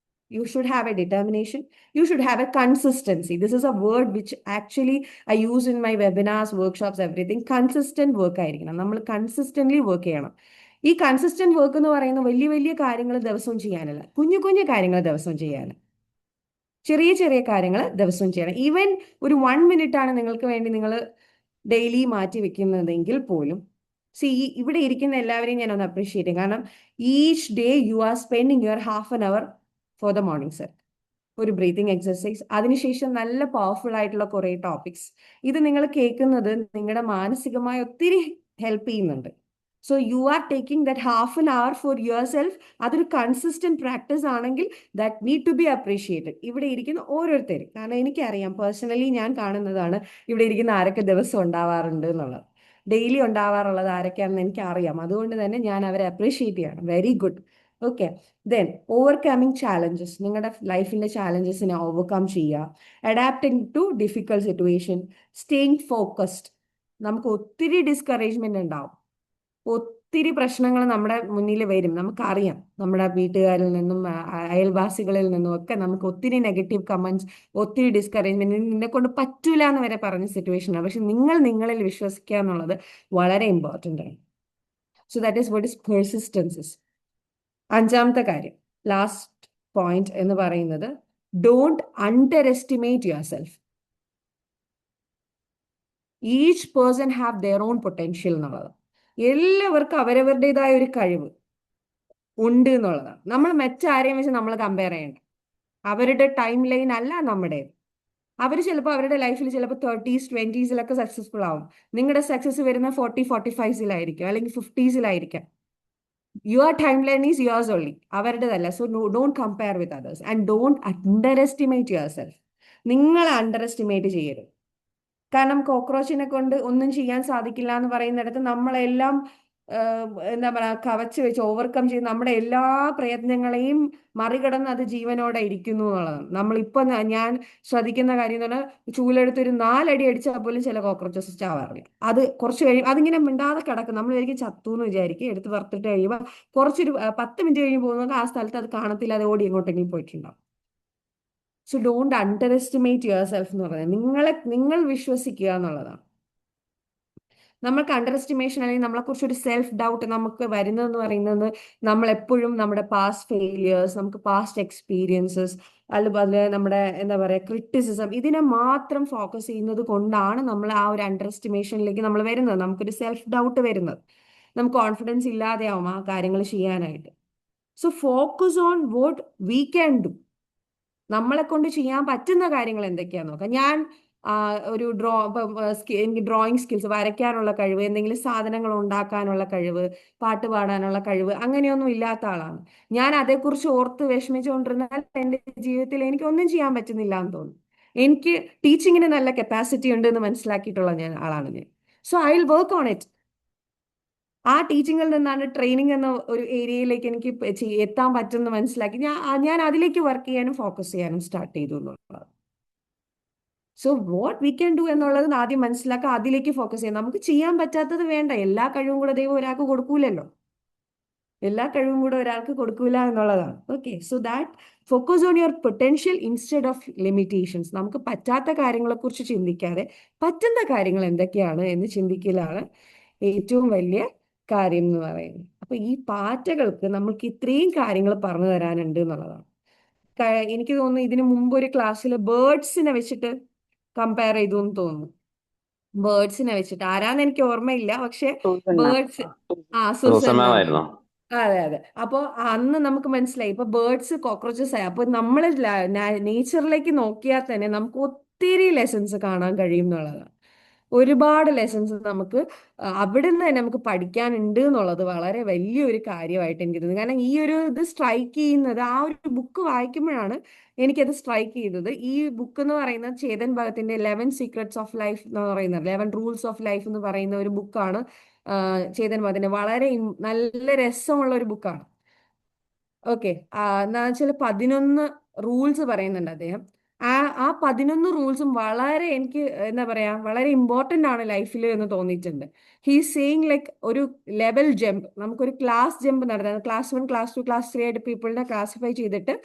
You should have a determination. You should have a consistency. This is a word which actually I use in my webinars, workshops, everything. Consistent work ആയിരിക്കണം. നമ്മൾ consistently work ചെയ്യണം. ഈ consistent work എന്ന് പറയുന്ന വലിയ വലിയ കാര്യങ്ങൾ ദിവസവും ചെയ്യാനല്ല, കുഞ്ഞു കുഞ്ഞു കാര്യങ്ങൾ ദിവസവും ചെയ്യാൻ, ചെറിയ ചെറിയ കാര്യങ്ങൾ ദിവസവും ചെയ്യണം. ഈവൻ ഒരു 1 minute ആണ് നിങ്ങൾക്ക് വേണ്ടി നിങ്ങൾ ഡെയിലി മാറ്റി വെക്കുന്നതെങ്കിൽ പോലും, ഇവിടെ ഇരിക്കുന്ന എല്ലാവരെയും ഞാൻ ഒന്ന് അപ്രീഷിയേറ്റ് ചെയ്യും. കാരണം each day you are spending your ½ hour for the morning set. ഒരു ബ്രീതിങ് എക്സർസൈസ്, അതിനുശേഷം നല്ല പവർഫുൾ ആയിട്ടുള്ള കുറേ ടോപ്പിക്സ്. ഇത് നിങ്ങൾ കേൾക്കുന്നത് നിങ്ങളുടെ മാനസികമായി ഒത്തിരി ഹെൽപ്പ് ചെയ്യുന്നുണ്ട്. So you are taking that ½ hour for yourself. അതൊരു കൺസിസ്റ്റന്റ് പ്രാക്ടീസ് ആണെങ്കിൽ that need to be appreciated. ഇവിടെ ഇരിക്കുന്ന ഓരോരുത്തരും, കാരണം എനിക്കറിയാം, പേഴ്സണലി ഞാൻ കാണുന്നതാണ് ഇവിടെ ഇരിക്കുന്ന ആരൊക്കെ ദിവസം ഉണ്ടാവാറുണ്ട് എന്നുള്ളത്, ഡെയിലി ഉണ്ടാവാറുള്ളത് ആരൊക്കെയാണെന്ന് എനിക്കറിയാം. അതുകൊണ്ട് തന്നെ ഞാൻ അവരെ അപ്രീഷിയേറ്റ് ചെയ്യണം. Very good. Okay, then overcoming challenges. നിങ്ങളുടെ ലൈഫിന്റെ ചാലഞ്ചസിനെ ഓവർകം ചെയ്യുക, adapting to difficult situation, staying focused. നമുക്ക് ഒത്തിരി ഡിസ്കറേജ്മെന്റ് ഉണ്ടാവും, ഒത്തിരി പ്രശ്നങ്ങൾ നമ്മുടെ മുന്നിൽ വരും. നമുക്കറിയാം, നമ്മുടെ വീട്ടുകാരിൽ നിന്നും അയൽവാസികളിൽ നിന്നും ഒക്കെ നമുക്ക് ഒത്തിരി നെഗറ്റീവ് കമന്റ്സ്, ഒത്തിരി ഡിസ്കറേജ്മെന്റ്, നിന്നെ കൊണ്ട് പറ്റൂല എന്ന് വരെ പറഞ്ഞ സിറ്റുവേഷനാണ്. പക്ഷെ നിങ്ങൾ നിങ്ങളിൽ വിശ്വസിക്കുക എന്നുള്ളത് വളരെ ഇമ്പോർട്ടൻ്റ് ആണ്. So that is what is persistences. അഞ്ചാമത്തെ കാര്യം, ലാസ്റ്റ് പോയിന്റ് എന്ന് പറയുന്നത്, don't underestimate yourself. Each person have their own potential എന്നുള്ളത്. എല്ലാവർക്കും അവരവരുടേതായ ഒരു കഴിവ് ഉണ്ട് എന്നുള്ളതാണ്. നമ്മൾ ആരെയും വെച്ച് നമ്മൾ കമ്പയർ ചെയ്യണ്ട. അവരുടെ ടൈം ലൈൻ അല്ല നമ്മുടെ. അവർ ചിലപ്പോൾ അവരുടെ ലൈഫിൽ ചിലപ്പോൾ 30s 20s സക്സസ്ഫുൾ ആവും. നിങ്ങളുടെ സക്സസ് വരുന്ന 40-45 അല്ലെങ്കിൽ 50s. Your timeline is yours only, അവരുടേതല്ല. So don't compare with others and don't underestimate yourself. നിങ്ങൾ അണ്ടർ എസ്റ്റിമേറ്റ് ചെയ്യരുത്. കാരണം കോക്രോച്ചിനെ കൊണ്ട് ഒന്നും ചെയ്യാൻ സാധിക്കില്ല എന്ന് പറയുന്നിടത്ത് നമ്മളെല്ലാം എന്താ പറയുക, കവച്ച് വെച്ച് ഓവർകം ചെയ്ത് നമ്മുടെ എല്ലാ പ്രയത്നങ്ങളെയും മറികടന്ന് അത് ജീവനോടെ ഇരിക്കുന്നു എന്നുള്ളതാണ്. നമ്മളിപ്പോ ഞാൻ ശ്രദ്ധിക്കുന്ന കാര്യം എന്ന് പറഞ്ഞാൽ, ചൂലെടുത്തൊരു 4 അടി അടിച്ചാൽ പോലും ചില കോക്രോച്ചസ് ചാവാറില്ല. അത് കുറച്ച് കഴിയും, അതിങ്ങനെ മിണ്ടാതെ കിടക്കും. നമ്മൾ വിചാരിക്കും ചത്തു എന്ന് വിചാരിക്കും, എടുത്ത് വറുത്തിട്ട് കഴിയുമ്പോൾ കുറച്ചൊരു 10 മിനിറ്റ് കഴിഞ്ഞ് പോകുമ്പോൾ ആ സ്ഥലത്ത് അത് കാണത്തില്ല, അത് ഓടി എങ്ങോട്ടെങ്കിലും പോയിട്ടുണ്ടാവും. So don't underestimate your self എന്ന് പറയുന്നത് നിങ്ങൾ വിശ്വസിക്കുക എന്നുള്ളതാണ്. നമ്മൾക്ക് അണ്ടർ എസ്റ്റിമേഷൻ അല്ലെങ്കിൽ നമ്മളെക്കുറിച്ച് ഒരു സെൽഫ് ഡൗട്ട് നമുക്ക് വരുന്നതെന്ന് പറയുന്നത്, നമ്മൾ എപ്പോഴും നമ്മുടെ പാസ്റ്റ് ഫെയിലിയേഴ്സ്, നമുക്ക് പാസ്റ്റ് എക്സ്പീരിയൻസസ്, അതുപോലെ നമ്മുടെ എന്താ പറയുക ക്രിറ്റിസിസം, ഇതിനെ മാത്രം ഫോക്കസ് ചെയ്യുന്നത് കൊണ്ടാണ് നമ്മൾ ആ ഒരു അണ്ടർ എസ്റ്റിമേഷനിലേക്ക് നമ്മൾ വരുന്നത്. നമുക്കൊരു സെൽഫ് ഡൗട്ട് വരുന്നത്, നമുക്ക് കോൺഫിഡൻസ് ഇല്ലാതെയാവും ആ കാര്യങ്ങൾ ചെയ്യാനായിട്ട്. So focus on what we can do. നമ്മളെ കൊണ്ട് ചെയ്യാൻ പറ്റുന്ന കാര്യങ്ങൾ എന്തൊക്കെയാന്ന് നോക്കാം. ഞാൻ ഒരു എനിക്ക് ഡ്രോയിങ് സ്കിൽസ്, വരയ്ക്കാനുള്ള കഴിവ്, എന്തെങ്കിലും സാധനങ്ങൾ ഉണ്ടാക്കാനുള്ള കഴിവ്, പാട്ട് പാടാനുള്ള കഴിവ്, അങ്ങനെയൊന്നും ഇല്ലാത്ത ആളാണ് ഞാൻ. അതേക്കുറിച്ച് ഓർത്ത് വിഷമിച്ചുകൊണ്ടിരുന്നാൽ എൻ്റെ ജീവിതത്തിൽ എനിക്ക് ഒന്നും ചെയ്യാൻ പറ്റുന്നില്ല എന്ന് തോന്നും. എനിക്ക് ടീച്ചിങ്ങിന് നല്ല കപ്പാസിറ്റി ഉണ്ട് എന്ന് മനസ്സിലാക്കിയിട്ടുള്ള ആളാണ് ഞാൻ. So I will work on it. ആ ടീച്ചിങ്ങിൽ നിന്നാണ് ട്രെയിനിങ് എന്ന ഒരു ഏരിയയിലേക്ക് എനിക്ക് എത്താൻ പറ്റുമെന്ന് മനസ്സിലാക്കി ഞാൻ അതിലേക്ക് വർക്ക് ചെയ്യാനും ഫോക്കസ് ചെയ്യാനും സ്റ്റാർട്ട് ചെയ്തു എന്നുള്ളത്. So what we can do എന്നുള്ളത് ആദ്യം മനസ്സിലാക്കുക, അതിലേക്ക് ഫോക്കസ് ചെയ്യാം. നമുക്ക് ചെയ്യാൻ പറ്റാത്തത് വേണ്ട. എല്ലാ കഴിവും കൂടെ ദൈവം ഒരാൾക്ക് കൊടുക്കൂലല്ലോ, എല്ലാ കഴിവും കൂടെ ഒരാൾക്ക് കൊടുക്കൂല എന്നുള്ളതാണ്. Okay, so that focus on your potential instead of limitations. നമുക്ക് പറ്റാത്ത കാര്യങ്ങളെ കുറിച്ച് ചിന്തിക്കാതെ പറ്റുന്ന കാര്യങ്ങൾ എന്തൊക്കെയാണ് എന്ന് ചിന്തിക്കലാണ് ഏറ്റവും വലിയ കാര്യം എന്ന് പറയുന്നത്. അപ്പൊ ഈ പാറ്റകൾക്ക് നമ്മൾക്ക് ഇത്രയും കാര്യങ്ങൾ പറഞ്ഞു തരാനുണ്ട് എന്നുള്ളതാണ്. എനിക്ക് തോന്നുന്നു ഇതിനു മുമ്പ് ഒരു ക്ലാസ്സിൽ ബേർഡ്സിനെ വെച്ചിട്ട് കമ്പയർ ചെയ്തു എന്ന് തോന്നുന്നു. ബേർഡ്സിനെ വെച്ചിട്ട് ആരാന്ന് എനിക്ക് ഓർമ്മയില്ല, പക്ഷെ ബേർഡ്സ്, സുസന്നായിരുന്നു. അതെ അതെ. അപ്പൊ അന്ന് നമുക്ക് മനസ്സിലായി ഇപ്പൊ ബേർഡ്സ് കോക്രോച്ചസ് ആയി. അപ്പൊ നമ്മൾ നേച്ചറിലേക്ക് നോക്കിയാൽ തന്നെ നമുക്ക് ഒത്തിരി ലെസൺസ് കാണാൻ കഴിയും എന്നുള്ളതാണ്. ഒരുപാട് ലെസൺസ് നമുക്ക് അവിടെ നിന്ന് തന്നെ നമുക്ക് പഠിക്കാനുണ്ട് എന്നുള്ളത് വളരെ വലിയൊരു കാര്യമായിട്ട് എനിക്ക് തോന്നുന്നു. കാരണം ഈ ഒരു ഇത് സ്ട്രൈക്ക് ചെയ്യുന്നത്, ആ ഒരു ബുക്ക് വായിക്കുമ്പോഴാണ് എനിക്കത് സ്ട്രൈക്ക് ചെയ്തത്. ഈ ബുക്ക് എന്ന് പറയുന്നത് ചേതൻ ഭഗത്തിന്റെ 11 സീക്രട്സ് ഓഫ് ലൈഫ് എന്ന് പറയുന്നത്, 11 റൂൾസ് ഓഫ് ലൈഫ് എന്ന് പറയുന്ന ഒരു ബുക്കാണ്. ചേതൻ ഭഗത്തിന്റെ വളരെ നല്ല രസമുള്ള ഒരു ബുക്കാണ്. ഓക്കെ, എന്താ വെച്ചാൽ 11 റൂൾസ് പറയുന്നുണ്ട് അദ്ദേഹം. ആ ആ 11 റൂൾസും വളരെ എനിക്ക് എന്താ പറയാ വളരെ ഇമ്പോർട്ടന്റ് ആണ് ലൈഫിൽ എന്ന് തോന്നിയിട്ടുണ്ട്. ഹീസ് സേയിങ് ലൈക്ക് ഒരു ലെവൽ ജമ്പ്, നമുക്കൊരു ക്ലാസ് ജമ്പ് നടത്താം. ക്ലാസ് 1, ക്ലാസ് 2, ക്ലാസ് 3 ആയിട്ട് പീപ്പിളിനെ ക്ലാസിഫൈ ചെയ്തിട്ട്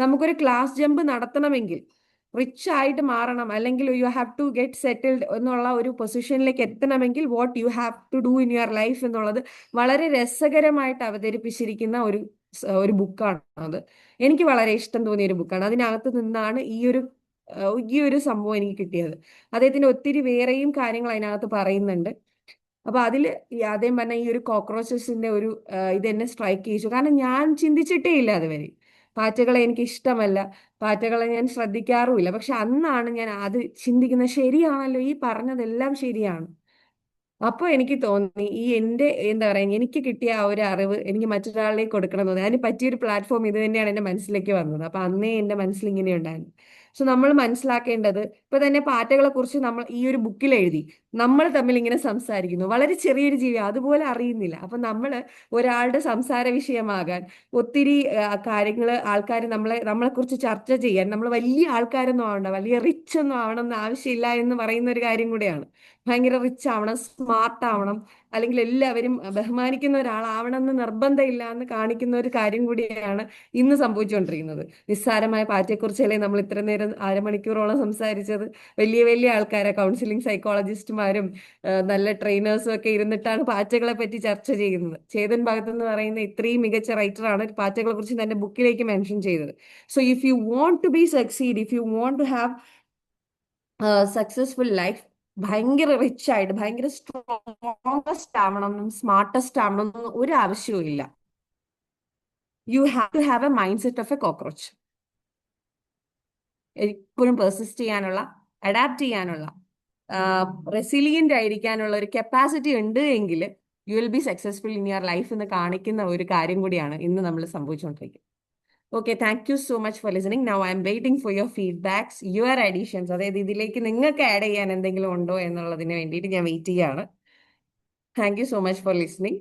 നമുക്കൊരു ക്ലാസ് ജമ്പ് നടത്തണമെങ്കിൽ, റിച്ച് ആയിട്ട് മാറണം, അല്ലെങ്കിൽ you have to get settled എന്നുള്ള ഒരു പൊസിഷനിലേക്ക് എത്തണമെങ്കിൽ what you have to do in your life എന്നുള്ളത് വളരെ രസകരമായിട്ട് അവതരിപ്പിച്ചിരിക്കുന്ന ഒരു ബുക്കാണ് അത്. എനിക്ക് വളരെ ഇഷ്ടം തോന്നിയ ഒരു ബുക്കാണ്. അതിനകത്ത് നിന്നാണ് ഈ ഒരു സംഭവം എനിക്ക് കിട്ടിയത്. അദ്ദേഹത്തിന്റെ ഒത്തിരി വേറെയും കാര്യങ്ങൾ അതിനകത്ത് പറയുന്നുണ്ട്. അപ്പൊ അതില് ആദ്യം പറഞ്ഞ ഈ ഒരു കോക്രോച്ചസിന്റെ ഒരു ഇത് എന്നെ സ്ട്രൈക്ക് ചെയ്യിച്ചു. കാരണം ഞാൻ ചിന്തിച്ചിട്ടേ ഇല്ല അതുവരെ. പാറ്റകളെ എനിക്ക് ഇഷ്ടമല്ല, പാറ്റകളെ ഞാൻ ശ്രദ്ധിക്കാറുമില്ല. പക്ഷെ അന്നാണ് ഞാൻ അത് ചിന്തിക്കുന്നത്, ശരിയാണല്ലോ, ഈ പറഞ്ഞതെല്ലാം ശരിയാണ്. അപ്പൊ എനിക്ക് തോന്നി ഈ എന്താ പറയാ, എനിക്ക് കിട്ടിയ ആ ഒരു അറിവ് എനിക്ക് മറ്റൊരാളിലേക്ക് കൊടുക്കണം എന്ന് തോന്നി. അതിന് പറ്റിയൊരു പ്ലാറ്റ്ഫോം ഇത് തന്നെയാണ് എന്റെ മനസ്സിലേക്ക് വന്നത്. അപ്പൊ അന്നേ എന്റെ മനസ്സിൽ ഇങ്ങനെ ഉണ്ടായിരുന്നു. സോ നമ്മൾ മനസ്സിലാക്കേണ്ടത്, ഇപ്പൊ തന്നെ പാറ്റകളെ കുറിച്ച് നമ്മൾ ഈ ഒരു ബുക്കിൽ എഴുതി, നമ്മൾ തമ്മിൽ ഇങ്ങനെ സംസാരിക്കുന്നു, വളരെ ചെറിയൊരു ജീവി, അതുപോലെ അറിയുന്നില്ല. അപ്പൊ ഒരാളുടെ സംസാര വിഷയമാകാൻ, ഒത്തിരി കാര്യങ്ങൾ ആൾക്കാർ നമ്മളെ കുറിച്ച് ചർച്ച ചെയ്യാൻ, നമ്മൾ വലിയ ആൾക്കാരൊന്നും ആവണ്ട, വലിയ റിച്ച് ഒന്നും ആവണം എന്ന് ആവശ്യമില്ല എന്ന് പറയുന്ന ഒരു കാര്യം കൂടെയാണ്. ഭയങ്കര റിച്ച് ആവണം, സ്മാർട്ട് ആവണം, അല്ലെങ്കിൽ എല്ലാവരും ബഹുമാനിക്കുന്ന ഒരാളാവണം എന്ന് നിർബന്ധമില്ല എന്ന് കാണിക്കുന്ന ഒരു കാര്യം കൂടിയാണ് ഇന്ന് സംഭവിച്ചുകൊണ്ടിരിക്കുന്നത്. നിസ്സാരമായ പാറ്റയെക്കുറിച്ചല്ലേ നമ്മൾ ഇത്ര നേരം അരമണിക്കൂറോളം സംസാരിച്ചത്. വലിയ വലിയ ആൾക്കാരെ, കൗൺസിലിംഗ് സൈക്കോളജിസ്റ്റുമാരും നല്ല ട്രെയിനേഴ്സും ഒക്കെ ഇരുന്നിട്ടാണ് പാറ്റകളെ പറ്റി ചർച്ച ചെയ്യുന്നത്. ചേതൻ ഭഗത് എന്ന് പറയുന്ന ഇത്രയും മികച്ച റൈറ്ററാണ് പാറ്റകളെ കുറിച്ച് തന്റെ ബുക്കിലേക്ക് മെൻഷൻ ചെയ്തത്. So if you want to be succeed, if you want to have successful life, ഭയങ്കര റിച്ച് ആയിട്ട് ഭയങ്കര സ്ട്രോങ്സ്റ്റ് ആവണം, സ്മാർട്ടസ്റ്റ് ആവണം എന്നൊന്നും ഒരു ആവശ്യവും ഇല്ല. You have to have a mind set of a cockroach. എപ്പോഴും പെർസിസ്റ്റ് ചെയ്യാനുള്ള, അഡാപ്റ്റ് ചെയ്യാനുള്ള, റെസിലിയന്റ് ആയിരിക്കാനുള്ള ഒരു കപ്പാസിറ്റി ഉണ്ട് എങ്കിൽ you will be successful in your life എന്ന് കാണിക്കുന്ന ഒരു കാര്യം കൂടിയാണ് ഇന്ന് നമ്മൾ സംഭവിച്ചുകൊണ്ടിരിക്കുന്നത്. Okay, thank you so much for listening. Now I am waiting for your feedbacks, your additions. അതായത് ഇതിലേക്ക് നിങ്ങൾക്ക് ആഡ് ചെയ്യാൻ എന്തെങ്കിലും ഉണ്ടോ എന്നുള്ളതിന് വേണ്ടിയിട്ട് ഞാൻ വെയിറ്റ് ചെയ്യാണ്. Thank you so much for listening.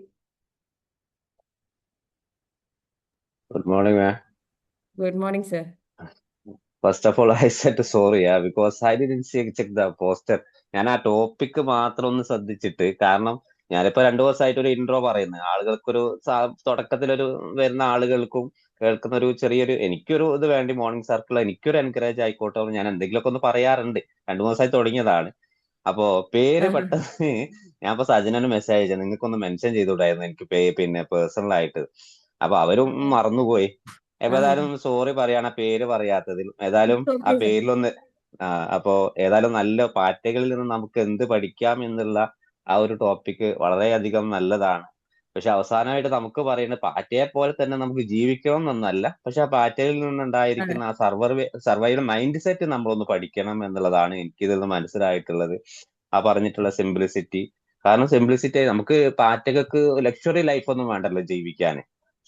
Good morning ma'am. Good morning sir. First of all, I said sorry, because I didn't check the poster. ഞാൻ ആ ടോപ്പിക് മാത്രം ഒന്ന് ശ്രദ്ധിച്ചിട്ട്, കാരണം ഞാനിപ്പോ 2 ദിവസമായിട്ട് ഒരു ഇൻട്രോ പറയുന്നത് ആളുകൾക്കൊരു തുടക്കത്തിലൊരു വരുന്ന ആളുകൾക്കും കേൾക്കുന്ന ഒരു ചെറിയൊരു, എനിക്കൊരു ഇത് വേണ്ടി മോർണിംഗ് സർക്കിൾ എനിക്കൊരു എൻകറേജ് ആയിക്കോട്ടെ എന്ന് ഞാൻ എന്തെങ്കിലുമൊക്കെ ഒന്ന് പറയാറുണ്ട്. 2 ദിവസമായി തുടങ്ങിയതാണ്. അപ്പോ പേര് പെട്ടെന്ന് ഞാൻ ഇപ്പൊ സജനന് മെസ്സേജ് അയച്ചത്, നിങ്ങൾക്കൊന്ന് മെൻഷൻ ചെയ്തുകൂടായിരുന്നു എനിക്ക് പിന്നെ പേഴ്സണൽ ആയിട്ട്. അപ്പൊ അവരും മറന്നുപോയി. ഏതായാലും സോറി പറയാണ് പേര് പറയാത്തതിൽ. ഏതായാലും ആ പേരിലൊന്ന് അപ്പോ ഏതായാലും നല്ല പാറ്റകളിൽ നിന്ന് നമുക്ക് എന്ത് പഠിക്കാം എന്നുള്ള ആ ഒരു ടോപ്പിക് വളരെയധികം നല്ലതാണ്. പക്ഷെ അവസാനമായിട്ട് നമുക്ക് പറയുന്നത് പാറ്റയെ പോലെ തന്നെ നമുക്ക് ജീവിക്കണം എന്നല്ല, പക്ഷെ ആ പാറ്റയിൽ നിന്നുണ്ടായിരിക്കുന്ന ആ സർവൈവൽ മൈൻഡ് സെറ്റ് നമ്മളൊന്ന് പഠിക്കണം എന്നുള്ളതാണ് എനിക്കിതിൽ നിന്ന് മനസ്സിലായിട്ടുള്ളത്. ആ പറഞ്ഞിട്ടുള്ള സിംപ്ലിസിറ്റി. കാരണം സിംപ്ലിസിറ്റി, നമുക്ക് പാറ്റകൾക്ക് ലക്ഷറി ലൈഫ് ഒന്നും വേണ്ടല്ലോ ജീവിക്കാൻ.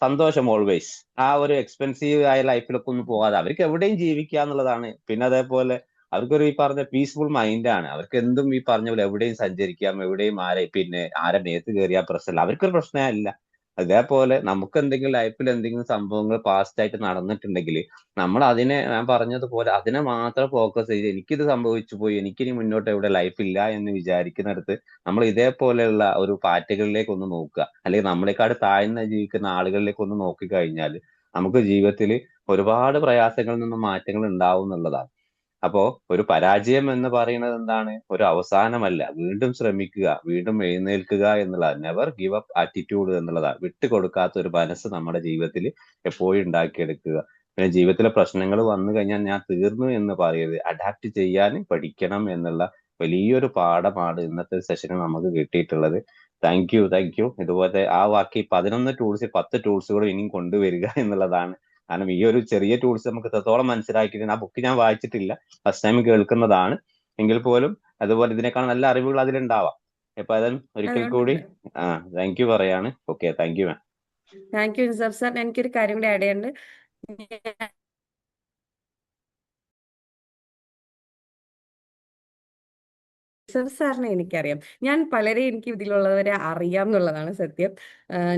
സന്തോഷം ഓൾവേസ്. ആ ഒരു എക്സ്പെൻസീവ് ആയ ലൈഫിലൊക്കെ ഒന്നും പോകാതെ അവർക്ക് എവിടെയും ജീവിക്കുക എന്നുള്ളതാണ്. പിന്നെ അതേപോലെ അവർക്കൊരു ഈ പറഞ്ഞ പീസ്ഫുൾ മൈൻഡാണ്. അവർക്ക് എന്തും ഈ പറഞ്ഞ പോലെ എവിടെയും സഞ്ചരിക്കാം, എവിടെയും ആരെ മേത്ത് കയറിയാൽ പ്രശ്നമില്ല, അവർക്കൊരു പ്രശ്നമില്ല. അതേപോലെ നമുക്ക് എന്തെങ്കിലും ലൈഫിൽ എന്തെങ്കിലും സംഭവങ്ങൾ പാസ്റ്റ് ആയിട്ട് നടന്നിട്ടുണ്ടെങ്കിൽ നമ്മൾ അതിനെ, ഞാൻ പറഞ്ഞതുപോലെ അതിനെ മാത്രം ഫോക്കസ് ചെയ്ത് എനിക്കിത് സംഭവിച്ചു പോയി, എനിക്കിനി മുന്നോട്ട് എവിടെ ലൈഫ് ഇല്ല എന്ന് വിചാരിക്കുന്നിടത്ത് നമ്മൾ ഇതേപോലെയുള്ള ഒരു പാറ്റകളിലേക്ക് ഒന്ന് നോക്കുക, അല്ലെങ്കിൽ നമ്മളെക്കാട് താഴ്ന്ന ജീവിക്കുന്ന ആളുകളിലേക്ക് ഒന്ന് നോക്കിക്കഴിഞ്ഞാൽ നമുക്ക് ജീവിതത്തിൽ ഒരുപാട് പ്രയാസങ്ങളിൽ നിന്നും മാറ്റങ്ങൾ ഉണ്ടാവും എന്നുള്ളതാണ്. അപ്പോ ഒരു പരാജയം എന്ന് പറയുന്നത് എന്താണ്? ഒരു അവസാനമല്ല, വീണ്ടും ശ്രമിക്കുക, വീണ്ടും എഴുന്നേൽക്കുക എന്നുള്ളതാണ്. നെവർ ഗിവ് അപ്പ് ആറ്റിറ്റ്യൂഡ് എന്നുള്ളതാണ്. വിട്ടുകൊടുക്കാത്ത ഒരു മനസ്സ് നമ്മുടെ ജീവിതത്തിൽ എപ്പോഴും ഉണ്ടാക്കിയെടുക്കുക. പിന്നെ ജീവിതത്തിലെ പ്രശ്നങ്ങൾ വന്നു കഴിഞ്ഞാൽ ഞാൻ തീർന്നു എന്ന് പറയരുത്, അഡാപ്റ്റ് ചെയ്യാൻ പഠിക്കണം എന്നുള്ള വലിയൊരു പാഠമാണ് ഇന്നത്തെ സെഷന് നമുക്ക് കിട്ടിയിട്ടുള്ളത്. Thank you, thank you. ഇതുപോലെ ആ ബാക്കി 11 ടൂൾസ് 10 ടൂൾസുകൾ ഇനിയും കൊണ്ടുവരിക എന്നുള്ളതാണ്. കാരണം ഈ ഒരു ചെറിയ ടൂൾസ് നമുക്ക് എത്രത്തോളം മനസ്സിലാക്കിയിട്ട്, ആ ബുക്ക് ഞാൻ വായിച്ചിട്ടില്ല, ഫസ്റ്റ് ടൈം കേൾക്കുന്നതാണ് എങ്കിൽ പോലും അതുപോലെ ഇതിനേക്കാൾ നല്ല അറിവുകൾ അതിലുണ്ടാവാം. ഇപ്പൊ അതായത് ഒരിക്കൽ കൂടി താങ്ക് യു പറയാണ്. Okay, thank you ma'am. Thank you sir. എനിക്കൊരു കാര്യം കൂടി ആഡ് ചെയ്യാനുണ്ട്. നിസഫ് സാറിനെ എനിക്കറിയാം. ഞാൻ പലരെ എനിക്ക് ഇതിലുള്ളവരെ അറിയാം എന്നുള്ളതാണ് സത്യം.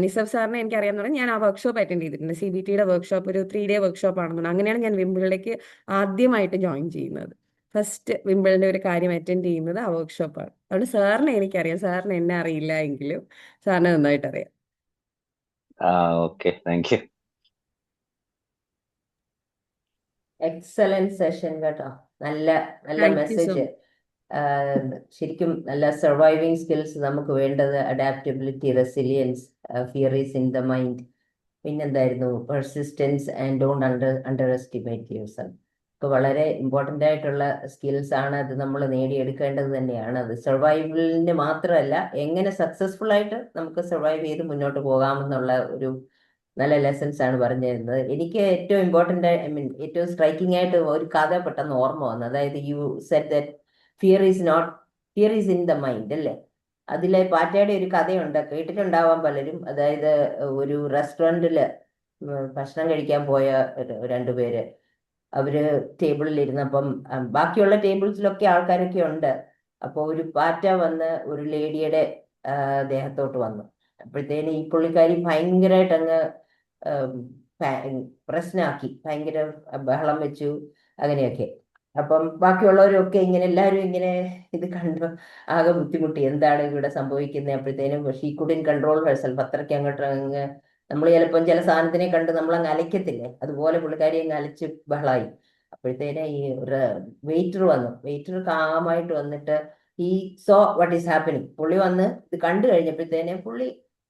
നിസഫ് സാറിനെ എനിക്കറിയാം എന്ന് പറഞ്ഞാൽ ഞാൻ ആ വർക്ക്ഷോപ്പ് അറ്റൻഡ് ചെയ്തിട്ടുണ്ട്. CBTയുടെ വർക്ക്ഷോപ്പ് ഒരു 3 ഡേ വർക്ക്ഷോപ്പ് ആണെന്നുണ്ട്. അങ്ങനെയാണ് ഞാൻ വിംബിളിലേക്ക് ആദ്യമായിട്ട് ജോയിൻ ചെയ്യുന്നത്. ഫസ്റ്റ് വിംബിളിന്റെ ഒരു കാര്യം അറ്റൻഡ് ചെയ്യുന്നത് ആ വർക്ക്ഷോപ്പാണ്. അതുകൊണ്ട് സാറിനെ എനിക്കറിയാം. സാറിന് എന്നെ അറിയില്ല എങ്കിലും സാറിനെ നന്നായിട്ട് അറിയാം. Okay, thank U. Excellent session കേട്ടോ. നല്ല നല്ല താങ്ക് യു സോ മെസ്സേജ്. ശരിക്കും നല്ല സർവൈവിങ് സ്കിൽസ് നമുക്ക് വേണ്ടത്. Adaptability, resilience, fear is in the mind. പിന്നെന്തായിരുന്നു? Persistence and don't underestimate yourself. ഒക്കെ വളരെ ഇമ്പോർട്ടൻ്റ് ആയിട്ടുള്ള സ്കിൽസ് ആണ്. അത് നമ്മൾ നേടിയെടുക്കേണ്ടത് തന്നെയാണ്. അത് സർവൈവലിന് മാത്രമല്ല, എങ്ങനെ സക്സസ്ഫുൾ ആയിട്ട് നമുക്ക് സർവൈവ് ചെയ്ത് മുന്നോട്ട് പോകാമെന്നുള്ള ഒരു നല്ല ലെസൺസ് ആണ് പറഞ്ഞു തരുന്നത്. എനിക്ക് ഏറ്റവും ഇമ്പോർട്ടൻ്റ് ഏറ്റവും സ്ട്രൈക്കിംഗ് ആയിട്ട് ഒരു കഥ പെട്ടെന്ന് ഓർമ്മ വന്നു. അതായത് you said that fear is in the mind അല്ലേ? അതിലെ പാറ്റയുടെ ഒരു കഥയുണ്ട്, കേട്ടിട്ടുണ്ടാവാൻ പലരും. അതായത് ഒരു റെസ്റ്റോറൻറ്റില് ഭക്ഷണം കഴിക്കാൻ പോയ രണ്ടുപേര്, അവര് ടേബിളിൽ ഇരുന്നപ്പം ബാക്കിയുള്ള ടേബിൾസിലൊക്കെ ആൾക്കാരൊക്കെ ഉണ്ട്. അപ്പോൾ ഒരു പാറ്റ വന്ന് ഒരു ലേഡിയുടെ ദേഹത്തോട്ട് വന്നു. അപ്പോഴത്തേന് ഈ പുള്ളിക്കാരി ഭയങ്കരമായിട്ട് അങ്ങ് പ്രശ്നമാക്കി, ഭയങ്കര ബഹളം വെച്ചു, അങ്ങനെയൊക്കെ. അപ്പം ബാക്കിയുള്ളവരൊക്കെ ഇങ്ങനെ എല്ലാവരും ഇങ്ങനെ ഇത് കണ്ടു ആകെ ബുദ്ധിമുട്ടി, എന്താണ് ഇവിടെ സംഭവിക്കുന്നത്. അപ്പോഴത്തേനും ഷീ കുഡിൻ കൺട്രോൾ ഹെർസെൽഫ്. അത്രയ്ക്ക് അങ്ങോട്ട് അങ്ങ് നമ്മൾ ചിലപ്പം ചില സാധനത്തിനെ കണ്ട് നമ്മൾ അങ്ങ് അലയ്ക്കത്തില്ലേ, അതുപോലെ പുള്ളിക്കാരി അങ്ങ് അലച്ച് ബഹളായി. അപ്പോഴത്തേനെ ഈ വെയിറ്റർ വന്നു. വെയിറ്റർ കാമായിട്ട് വന്നിട്ട് ഈ സോ വാട്ട് ഈസ് ഹാപ്പനിങ്. പുള്ളി വന്ന് ഇത് കണ്ടു കഴിഞ്ഞപ്പോഴത്തേനെ പുള്ളി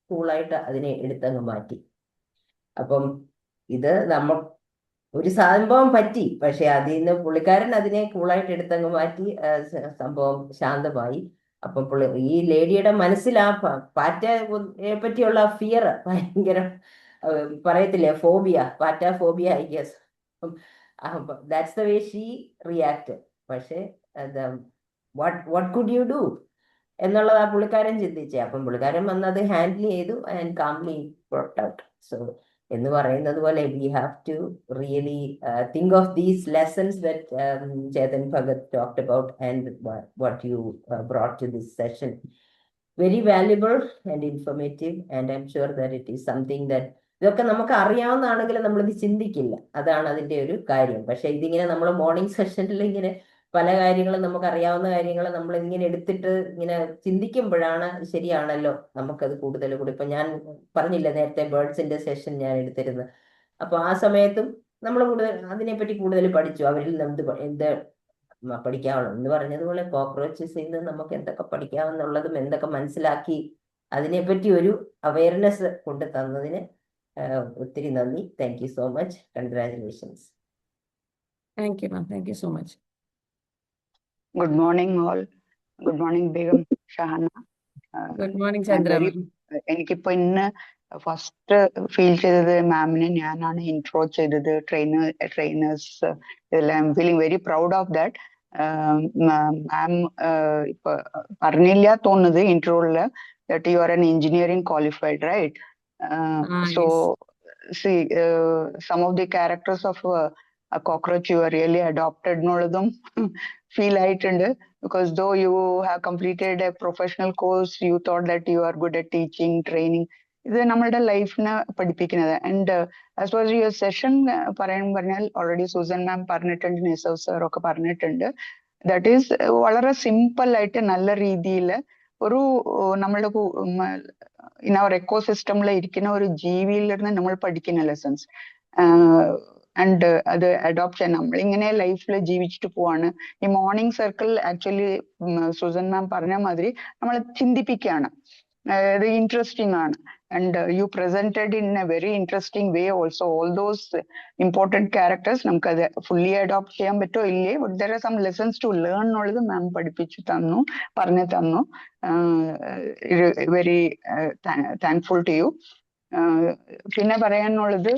കൂളായിട്ട് അതിനെ എടുത്തങ്ങ് മാറ്റി. അപ്പം ഇത് ഒരു സംഭവം പറ്റി, പക്ഷെ അതിൽ നിന്ന് പുള്ളിക്കാരൻ അതിനെ കൂളായിട്ട് എടുത്തങ്ങ് മാറ്റി. സംഭവം ശാന്തമായി. അപ്പം ഈ ലേഡിയുടെ മനസ്സിൽ ആ പാറ്റയെ പറ്റിയുള്ള ഫിയർ ഭയങ്കര, പറയത്തില്ലേ, ഫോബിയ, പാറ്റ phobia, I guess. That's the way she react. പക്ഷെ വാട്ട് കുഡ് യു ഡു എന്നുള്ളത് ആ പുള്ളിക്കാരൻ ചിന്തിച്ചേ. അപ്പം പുള്ളിക്കാരൻ വന്നത് ഹാൻഡിൽ ചെയ്തു and calmly brought out. So എന്ന് പറയുന്നത് പോലെ we have to really think of these lessons that Chetan Bhagat talked about and what you brought to this session. Very valuable and informative and I am sure that it is something that ഇതൊക്കെ നമുക്ക് അറിയാവുന്നതാണെങ്കിലും നമ്മളിത് ചിന്തിക്കില്ല. അതാണ് അതിന്റെ ഒരു കാര്യം. പക്ഷെ ഇതിങ്ങനെ നമ്മൾ മോർണിംഗ് സെഷനിൽ ഇങ്ങനെ പല കാര്യങ്ങളും, നമുക്ക് അറിയാവുന്ന കാര്യങ്ങൾ നമ്മൾ ഇങ്ങനെ എടുത്തിട്ട് ഇങ്ങനെ ചിന്തിക്കുമ്പോഴാണ് ശരിയാണല്ലോ നമുക്കത് കൂടുതൽ കൂടി. ഇപ്പൊ ഞാൻ പറഞ്ഞില്ല നേരത്തെ ബേർഡ്സിന്റെ സെഷൻ ഞാൻ എടുത്തിരുന്നു. അപ്പൊ ആ സമയത്തും നമ്മൾ കൂടുതൽ അതിനെപ്പറ്റി കൂടുതൽ പഠിച്ചു. അവരിൽ എന്ത് പഠിക്കാവുള്ളൂ എന്ന് പറഞ്ഞതുപോലെ കോക്രോച്ചസിൽ നിന്ന് നമുക്ക് എന്തൊക്കെ പഠിക്കാമെന്നുള്ളതും എന്തൊക്കെ മനസ്സിലാക്കി അതിനെപ്പറ്റി ഒരു അവയർനെസ് കൊണ്ട് തന്നതിന് ഒത്തിരി നന്ദി. Thank you so much. Congratulations. Thank you ma'am. Thank you so much. Good morning all. Good morning Begum Shahana. Good morning I'm Chandra. very എനിക്കിപ്പോ ഇന്ന് ഫസ്റ്റ് ഫീൽ ചെയ്തത് മാമിനെ ഞാനാണ് ഇൻട്രോ ചെയ്തത്. ട്രെയിനേഴ്സ് ഇതെല്ലാം I'm feeling very proud of that. Ma'am ഇപ്പൊ പറഞ്ഞില്ല തോന്നുന്നത് ഇൻട്രോയില് that you are an engineering qualified, right? So see some of the characters of a cockroach you are really adopted എന്നുള്ളതും feel ആയിട്ടുണ്ട്. Because though you have completed a professional course, you thought that you are good at teaching, training. ഇത് നമ്മളുടെ ലൈഫിനെ പഠിപ്പിക്കുന്നത്. And as was your session പറഞ്ഞാൽ already Susan മാം പറഞ്ഞിട്ടുണ്ട്, നിസഫ് sir ഒക്കെ പറഞ്ഞിട്ടുണ്ട്. ദാറ്റ് ഈസ് വളരെ സിമ്പിൾ ആയിട്ട് നല്ല രീതിയിൽ ഒരു നമ്മളുടെ ഇൻ അവർ എക്കോ സിസ്റ്റമിൽ ഇരിക്കുന്ന ഒരു ജീവിയിൽ നിന്ന് നമ്മൾ പഠിക്കുന്ന ലെസൺസ്. ആൻഡ് അത് അഡോപ്റ്റ് ചെയ്യാൻ നമ്മളിങ്ങനെ ലൈഫിൽ ജീവിച്ചിട്ട് പോവാണ്. ഈ morning circle actually Susan ma'am പറഞ്ഞ മാതിരി നമ്മളെ ചിന്തിപ്പിക്കുകയാണ്. അത് ഇൻട്രസ്റ്റിംഗ് ആണ്. And you presented in a very interesting way also. All those important characters നമുക്കത് ഫുള്ളി അഡോപ്റ്റ് ചെയ്യാൻ പറ്റോ ഇല്ലേ, but there are some lessons to learn എന്നുള്ളത് മാം പഠിപ്പിച്ചു തന്നു, പറഞ്ഞു തന്നു. Very thankful to you. പിന്നെ പറയാനുള്ളത്,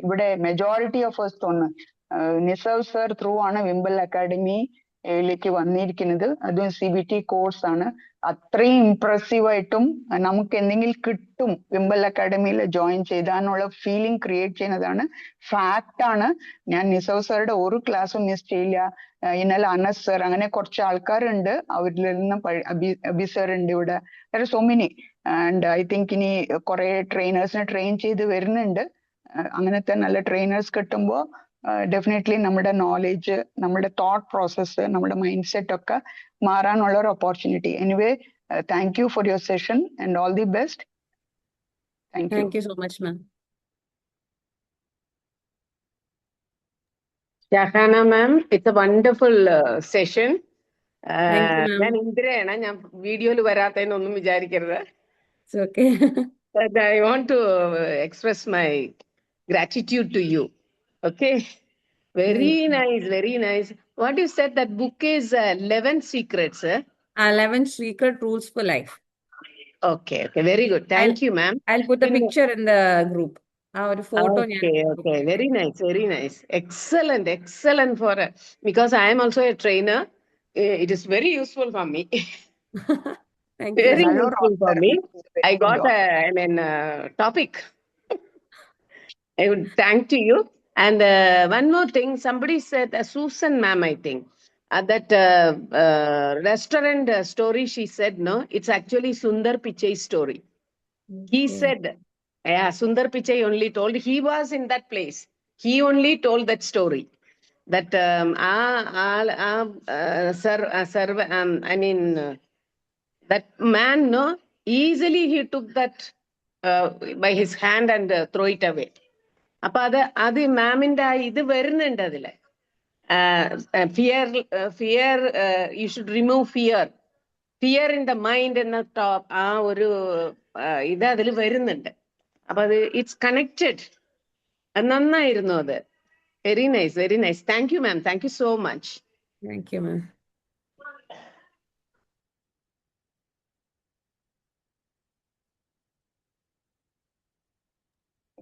ഇവിടെ മെജോറിറ്റി ഓഫ് us തോന്നുന്നു നിസവ് സർ ത്രൂ ആണ് വിംബിൾ അക്കാഡമി ലേക്ക് വന്നിരിക്കുന്നത്. അതും CBT കോഴ്സ് ആണ്. അത്രയും ഇംപ്രസീവ് ആയിട്ടും നമുക്ക് എന്തെങ്കിലും കിട്ടും വിംബൽ അക്കാഡമിയിൽ ജോയിൻ ചെയ്താനുള്ള ഫീലിംഗ് ക്രിയേറ്റ് ചെയ്യുന്നതാണ്. ഫാക്ട് ആണ്. ഞാൻ നിസവ് സാറുടെ ഒരു ക്ലാസ്സും മിസ് ചെയ്യില്ല. ഇന്നലെ അനസ് സർ അങ്ങനെ കുറച്ച് ആൾക്കാരുണ്ട്, അവരിൽ നിന്ന് അബി സർ ഉണ്ട് ഇവിടെ, so many. And I think ഇനി കുറെ ട്രെയിനേഴ്സിനെ ട്രെയിൻ ചെയ്ത് വരുന്നുണ്ട്. അങ്ങനത്തെ നല്ല ട്രെയിനേഴ്സ് കിട്ടുമ്പോൾ ഡെഫിനറ്റ്ലി നമ്മുടെ നോളേജ്, നമ്മുടെ തോട്ട് പ്രോസസ്സ്, നമ്മുടെ മൈൻഡ് സെറ്റ് ഒക്കെ മാറാനുള്ള ഒരു opportunity. Anyway, thank you for your session and all the best. Thank you. Thank you so much, ma'am. Shahana ma'am, it's a wonderful session. Thank you, ഞാൻ ma'am. ഇന്ദിരയാണ്. ഞാൻ വീഡിയോയിൽ വരാത്തതിനൊന്നും വിചാരിക്കരുത്. It's okay. But I want to express my gratitude to you. Okay? Very Thank you. nice, very nice. What you said, that book is 11 Secrets. 11 secret rules for life. Okay, okay, very good. I'll Thank you, ma'am. I'll put the picture in the group. Our photo ഞാൻ Okay, okay, very nice, very nice. Excellent, excellent for because I am also a trainer. It is very useful for me. Thank you, Very ma'am. നല്ലൊരു useful for author. me. Very I good got author. topic. I would thank to you. And one more thing, somebody said, Susan ma'am, I think, that restaurant story she said, no, it's actually Sundar Pichai's story. He Okay. said, yeah, Sundar Pichai only told, he was in that place. He only told that story. That I mean, that man, no, easily he took that by his hand and throw it away. അപ്പൊ അത് മാമിന്റെ ഇത് വരുന്നുണ്ട് അതില്. Fear you should remove fear in the mind എന്ന ആ ഒരു ഇത് അതിൽ വരുന്നുണ്ട്. അപ്പൊ അത് ഇറ്റ്സ് കണക്റ്റഡ്. നന്നായിരുന്നു അത്. Very nice, very nice. Thank you ma'am, thank you so much. Thank you, ma'am.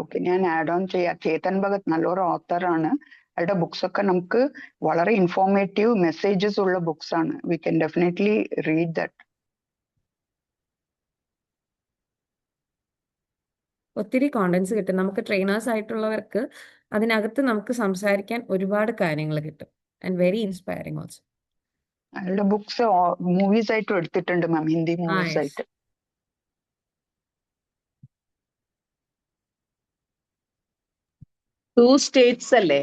Okay, ഞാൻ ആഡ് ഓൺ ചെയ്യാം. ചേതൻ ഭഗത് നല്ലൊരു ഓത്തറാണ്. അയാളുടെ ബുക്സ് ഒക്കെ നമുക്ക് വളരെ ഇൻഫോർമേറ്റീവ് മെസ്സേജസ് ഉള്ള ബുക്സ് ആണ്. We can definitely read that. ഒത്തിരി കോണ്ടന്റ്സ് കിട്ടും നമുക്ക്. ട്രെയിനേഴ്സ് ആയിട്ടുള്ളവർക്ക് അതിനകത്ത് നമുക്ക് സംസാരിക്കാൻ ഒരുപാട് കാര്യങ്ങൾ കിട്ടും. And very inspiring also. അയാളുടെ ബുക്സ് മൂവീസ് ആയിട്ടും എടുത്തിട്ടുണ്ട് മാം, ഹിന്ദി മൂവീസ് yes. ആയിട്ട്. ടു സ്റ്റേറ്റ്സ് അല്ലേ?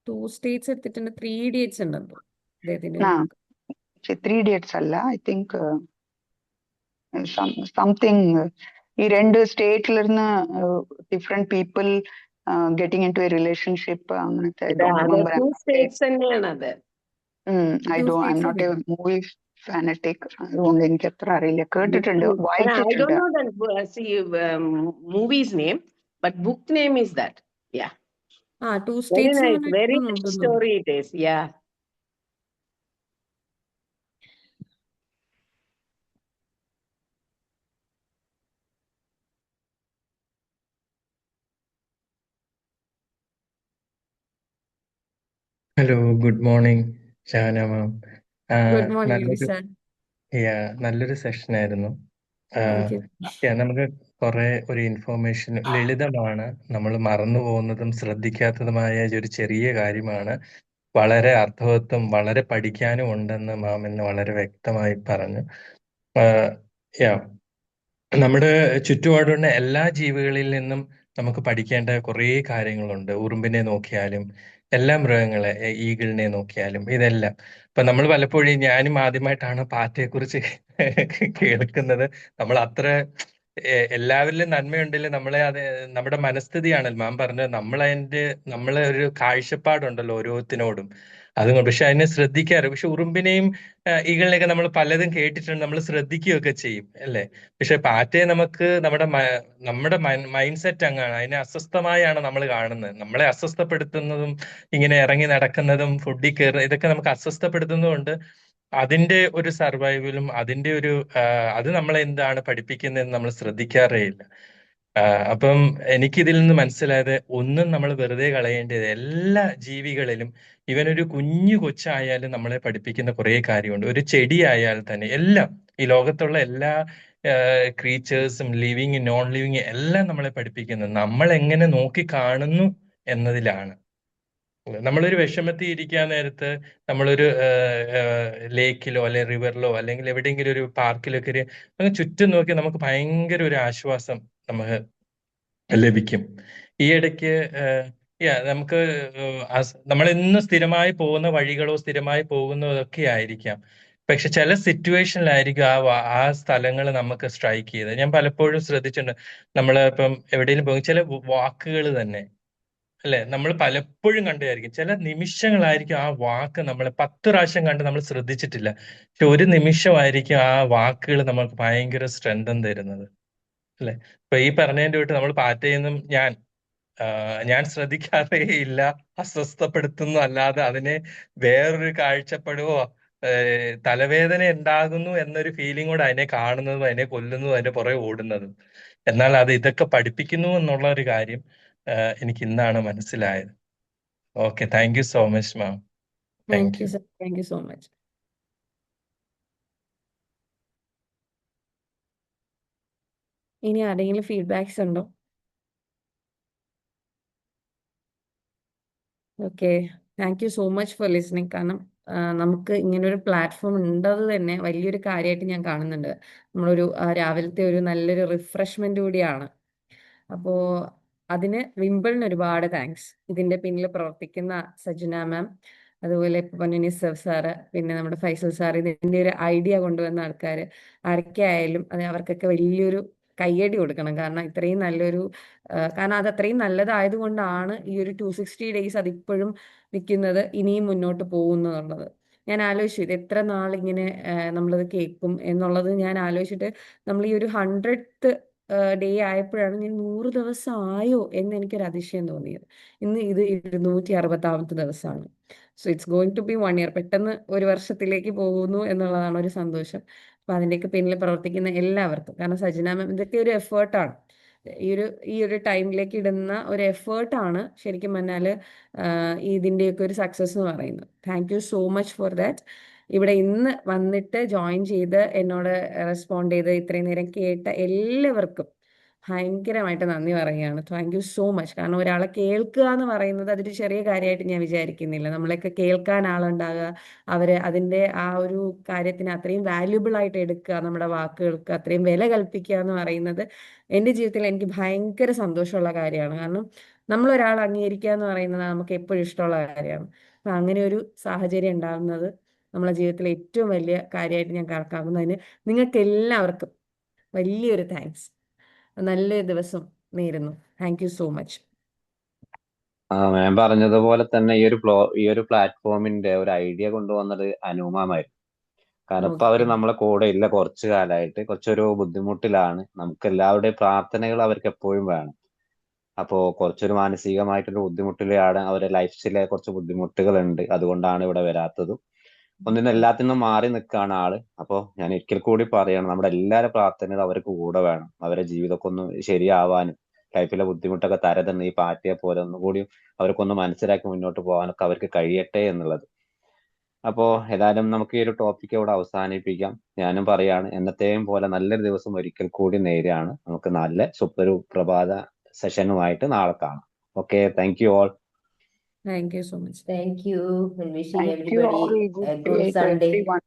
2 states എടുത്തിട്ടുണ്ട്. 3 idiots ഉണ്ടെന്ന് അദ്ദേഹത്തിന്റെ ആ, book. 3 Idiots അല്ല, ഐ തിങ്ക് സംതിങ്. ഈ 2 സ്റ്റേറ്റിലിരുന്ന് different people getting into a relationship, അങ്ങനത്തെ. I don't remember. Two states തന്നെയാണ് അത്. I Two I'm states not a ഉണ്ട്. മൂവി ഫാനറ്റിക്, അതുകൊണ്ട് എനിക്ക് അത്ര അറിയില്ല. കേട്ടിട്ടുണ്ട്, I വായിച്ചിട്ടുണ്ട്. don't know the movie's name, but book name is that. Yeah. 2 Very states nice, very nice ഉണ്ടെന്ന് story it is. Yeah. Hello, good morning Shana ma'am. Good morning നല്ലൊരു sir. നല്ലൊരു സെഷൻ ആയിരുന്നു. Thank you. നമുക്ക് കുറെ ഒരു information ലളിതമാണ്, നമ്മൾ മറന്നു പോകുന്നതും ശ്രദ്ധിക്കാത്തതുമായ ഒരു ചെറിയ കാര്യമാണ്. വളരെ അർത്ഥവത്തും വളരെ പഠിക്കാനും ഉണ്ടെന്ന് മാം ഇന്ന് വളരെ വ്യക്തമായി പറഞ്ഞു. നമ്മുടെ ചുറ്റുപാടുള്ള എല്ലാ ജീവികളിൽ നിന്നും നമുക്ക് പഠിക്കേണ്ട കുറേ കാര്യങ്ങളുണ്ട്. ഉറുമ്പിനെ നോക്കിയാലും എല്ലാ മൃഗങ്ങളെ, ഈഗിളിനെ നോക്കിയാലും ഇതെല്ലാം. ഇപ്പൊ നമ്മൾ പലപ്പോഴും, ഞാനും ആദ്യമായിട്ടാണ് പാറ്റയെക്കുറിച്ച് കേൾക്കുന്നത്. നമ്മൾ അത്ര എല്ലാവരിലും നന്മയുണ്ടല്ലോ, നമ്മുടെ മനസ്ഥിതിയാണല്ലോ മാം പറഞ്ഞത്. നമ്മളെ ഒരു കാഴ്ചപ്പാടുണ്ടല്ലോ ഓരോത്തിനോടും. അതുകൊണ്ട് പക്ഷെ അതിനെ ശ്രദ്ധിക്കാറ്. പക്ഷെ ഉറുമ്പിനെയും ഈഗിളിനെയൊക്കെ നമ്മൾ പലതും കേട്ടിട്ടുണ്ട്, നമ്മൾ ശ്രദ്ധിക്കുകയൊക്കെ ചെയ്യും അല്ലേ. പക്ഷെ പാറ്റയെ നമ്മുടെ മൈൻഡ് സെറ്റ് അങ്ങാണ്. അതിനെ അസ്വസ്ഥമായാണ് നമ്മൾ കാണുന്നത്. നമ്മളെ അസ്വസ്ഥപ്പെടുത്തുന്നതും ഇങ്ങനെ ഇറങ്ങി നടക്കുന്നതും ഫുഡിൽ കയറുന്ന ഇതൊക്കെ നമുക്ക് അസ്വസ്ഥപ്പെടുത്തുന്നതുകൊണ്ട് അതിന്റെ ഒരു സർവൈവലും അതിന്റെ ഒരു അത് നമ്മളെ എന്താണ് പഠിപ്പിക്കുന്നതെന്ന് നമ്മൾ ശ്രദ്ധിക്കാറേ ഇല്ല. അപ്പം എനിക്കിതിൽ നിന്ന് മനസ്സിലായത് ഒന്നും നമ്മൾ വെറുതെ കളയേണ്ടത് എല്ലാ ജീവികളിലും ഇവനൊരു കുഞ്ഞു കൊച്ചായാലും നമ്മളെ പഠിപ്പിക്കുന്ന കുറേ കാര്യമുണ്ട്. ഒരു ചെടി ആയാൽ തന്നെ എല്ലാം ഈ ലോകത്തുള്ള എല്ലാ ക്രീച്ചേഴ്സും ലിവിങ് നോൺ ലിവിങ് എല്ലാം നമ്മളെ പഠിപ്പിക്കുന്നത് നമ്മൾ എങ്ങനെ നോക്കി കാണുന്നു എന്നതിലാണ്. നമ്മളൊരു വിഷമത്തിൽ ഇരിക്കാൻ നേരത്ത് നമ്മളൊരു ലേക്കിലോ അല്ലെ റിവറിലോ അല്ലെങ്കിൽ എവിടെയെങ്കിലും ഒരു പാർക്കിലോ കയറി അങ്ങ് ചുറ്റും നോക്കി നമുക്ക് ഭയങ്കര ഒരു ആശ്വാസം നമുക്ക് ലഭിക്കും. ഈ ഇടയ്ക്ക് നമുക്ക് നമ്മൾ ഇന്ന് സ്ഥിരമായി പോകുന്ന വഴികളോ സ്ഥിരമായി പോകുന്നതൊക്കെ ആയിരിക്കാം. പക്ഷെ ചില സിറ്റുവേഷനിലായിരിക്കും ആ സ്ഥലങ്ങൾ നമുക്ക് സ്ട്രൈക്ക് ചെയ്തത്. ഞാൻ പലപ്പോഴും ശ്രദ്ധിച്ചിട്ടുണ്ട്. നമ്മൾ ഇപ്പം എവിടെയെങ്കിലും പോകും ചില വാക്കുകൾ തന്നെ അല്ലെ നമ്മൾ പലപ്പോഴും കണ്ടായിരിക്കും. ചില നിമിഷങ്ങളായിരിക്കും ആ വാക്ക് നമ്മൾ 10 പ്രാവശ്യം കണ്ട് നമ്മൾ ശ്രദ്ധിച്ചിട്ടില്ല. പക്ഷെ ഒരു നിമിഷമായിരിക്കും ആ വാക്കുകൾ നമുക്ക് ഭയങ്കര സ്ട്രെങ്തൻ തരുന്നത് അല്ലെ. ഇപ്പൊ ഈ പറഞ്ഞതിന്റെ വിട്ട് നമ്മൾ പാറ്റയെന്നും ഞാൻ ശ്രദ്ധിക്കാറേ ഇല്ല, അസ്വസ്ഥപ്പെടുത്തുന്നു അല്ലാതെ അതിനെ വേറൊരു കാഴ്ചപ്പെടുവോ തലവേദന ഉണ്ടാകുന്നു എന്നൊരു ഫീലിംഗ് കൂടെ അതിനെ കാണുന്നതും അതിനെ കൊല്ലുന്നതും അതിന്റെ പുറകെ ഓടുന്നതും. എന്നാൽ അത് ഇതൊക്കെ പഠിപ്പിക്കുന്നു എന്നുള്ള ഒരു കാര്യം എനിക്ക് ഇന്നാണ് മനസ്സിലായത്. Okay, thank you so much ma'am. Thank thank you you. Sir, thank you so much. ഇനി ആരെങ്കിലും ഫീഡ്ബാക്സ് ഉണ്ടോ? Okay, thank you so much for listening. കാരണം നമുക്ക് ഇങ്ങനൊരു പ്ലാറ്റ്ഫോം ഉണ്ടത് തന്നെ വലിയൊരു കാര്യമായിട്ട് ഞാൻ കാണുന്നുണ്ട്. നമ്മളൊരു രാവിലത്തെ ഒരു നല്ലൊരു റിഫ്രഷ്മെന്റ് കൂടിയാണ്. അപ്പോൾ അതിന് വിംബിളിന് ഒരുപാട് താങ്ക്സ്. ഇതിന്റെ പിന്നിൽ പ്രവർത്തിക്കുന്ന സജന മാം, അതുപോലെ ഇപ്പൊ പറഞ്ഞ നിസഫ് സാറ്, പിന്നെ നമ്മുടെ ഫൈസൽ സാർ, ഇതിന്റെ ഒരു ഐഡിയ കൊണ്ടുവന്ന ആൾക്കാർ ആരൊക്കെ ആയാലും അത് അവർക്കൊക്കെ വലിയൊരു കയ്യടി കൊടുക്കണം. കാരണം ഇത്രയും നല്ലൊരു കാരണം അത് അത്രയും നല്ലതായതുകൊണ്ടാണ് ഈ ഒരു 260 days അതിപ്പോഴും നിൽക്കുന്നത്, ഇനിയും മുന്നോട്ട് പോകുന്നുള്ളത്. ഞാൻ ആലോചിച്ചു ഇത് എത്ര നാൾ ഇങ്ങനെ നമ്മളത് കേൾക്കും എന്നുള്ളത്. ഞാൻ ആലോചിച്ചിട്ട് നമ്മൾ ഈ ഒരു 100th ഡേ ആയപ്പോഴാണ് ഞാൻ 100 ദിവസം ആയോ എന്ന് എനിക്കൊരു അതിശയം തോന്നിയത്. ഇന്ന് ഇത് 260ാമത്തെ ദിവസമാണ്. So it's going to be 1 year. പെട്ടെന്ന് ഒരു വർഷത്തിലേക്ക് പോകുന്നു എന്നുള്ളതാണ് ഒരു സന്തോഷം. അപ്പൊ അതിൻ്റെയൊക്കെ പിന്നിൽ പ്രവർത്തിക്കുന്ന എല്ലാവർക്കും, കാരണം സജന മാം ഇതൊക്കെ ഒരു എഫേർട്ടാണ്. ഈ ഒരു ടൈമിലേക്ക് ഇടുന്ന ഒരു എഫേർട്ടാണ് ശരിക്കും പറഞ്ഞാൽ ഇതിൻ്റെയൊക്കെ ഒരു സക്സസ് എന്ന് പറയുന്നത്. Thank you so much for that. ഇവിടെ ഇന്ന് വന്നിട്ട് ജോയിൻ ചെയ്ത് എന്നോട് റെസ്പോണ്ട് ചെയ്ത് ഇത്രയും നേരം കേട്ട എല്ലാവർക്കും ഭയങ്കരമായിട്ട് നന്ദി പറയുകയാണ്. Thank you so much. കാരണം ഒരാളെ കേൾക്കുക എന്ന് പറയുന്നത് അതൊരു ചെറിയ കാര്യമായിട്ട് ഞാൻ വിചാരിക്കുന്നില്ല. നമ്മളെയൊക്കെ കേൾക്കാൻ ആളുണ്ടാകുക, അവര് അതിൻ്റെ ആ ഒരു കാര്യത്തിന് അത്രയും വാല്യുബിൾ ആയിട്ട് എടുക്കുക, നമ്മുടെ വാക്കുകൾക്ക് അത്രയും വില കൽപ്പിക്കുക എന്ന് പറയുന്നത് എൻ്റെ ജീവിതത്തിൽ എനിക്ക് ഭയങ്കര സന്തോഷമുള്ള കാര്യമാണ്. കാരണം നമ്മളൊരാൾ അംഗീകരിക്കുക എന്ന് പറയുന്നത് നമുക്ക് എപ്പോഴും ഇഷ്ടമുള്ള കാര്യമാണ്. അപ്പം അങ്ങനെ ഒരു സാഹചര്യം ഉണ്ടാകുന്നത് നമ്മളെ ജീവിതത്തിലെ ഏറ്റവും വലിയ കാര്യമായിട്ട് ഞാൻ കണക്കാക്കുന്നതിന് നിങ്ങൾക്ക് എല്ലാവർക്കും വലിയൊരു താങ്ക്സ്. നല്ലൊരു ദിവസം നേരുന്നു. Thank you so much. Ma'am പറഞ്ഞതുപോലെ തന്നെ ഈ ഒരു പ്ലാറ്റ്ഫോമിന്റെ ഒരു ഐഡിയ കൊണ്ടുവന്നത് അനുമാമായിരുന്നു. കാരണം ഇപ്പൊ അവര് ഓക്കെ, നമ്മളെ കൂടെ ഇല്ല, കുറച്ചു കാലമായിട്ട് കുറച്ചൊരു ബുദ്ധിമുട്ടിലാണ്. നമുക്ക് എല്ലാവരുടെയും പ്രാർത്ഥനകൾ അവർക്ക് എപ്പോഴും വേണം. അപ്പോ കുറച്ചൊരു മാനസികമായിട്ടൊരു ബുദ്ധിമുട്ടിലാണ്, അവരുടെ ലൈഫിലെ കുറച്ച് ബുദ്ധിമുട്ടുകളുണ്ട്. അതുകൊണ്ടാണ് ഇവിടെ വരാത്തതും. ഒന്നിനും എല്ലാത്തിനും മാറി നിൽക്കുകയാണ് ആള്. അപ്പോ ഞാൻ ഒരിക്കൽ കൂടി പറയണം, നമ്മുടെ എല്ലാവരുടെ പ്രാർത്ഥനകൾ അവർക്ക് കൂടെ വേണം. അവരുടെ ജീവിതമൊക്കെ ഒന്ന് ശരിയാവാനും ലൈഫിലെ ബുദ്ധിമുട്ടൊക്കെ തരതന്നെ ഈ പാർട്ടിയെ പോലെ ഒന്നുകൂടി അവർക്കൊന്ന് മനസ്സിലാക്കി മുന്നോട്ട് പോകാനൊക്കെ അവർക്ക് കഴിയട്ടെ എന്നുള്ളത്. അപ്പോ ഏതായാലും നമുക്ക് ഈ ഒരു ടോപ്പിക്ക് ഇവിടെ അവസാനിപ്പിക്കാം. ഞാനും പറയാണ്, എന്നത്തെയും പോലെ നല്ലൊരു ദിവസം ഒരിക്കൽ കൂടി നേരെയാണ്. നമുക്ക് നല്ല ഒരു പ്രഭാത സെഷനുമായിട്ട് നാളെ കാണാം. Okay, thank you all. Thank you so much. Thank you and wishing Thank you everybody all. Good a good day to Sunday. everyone.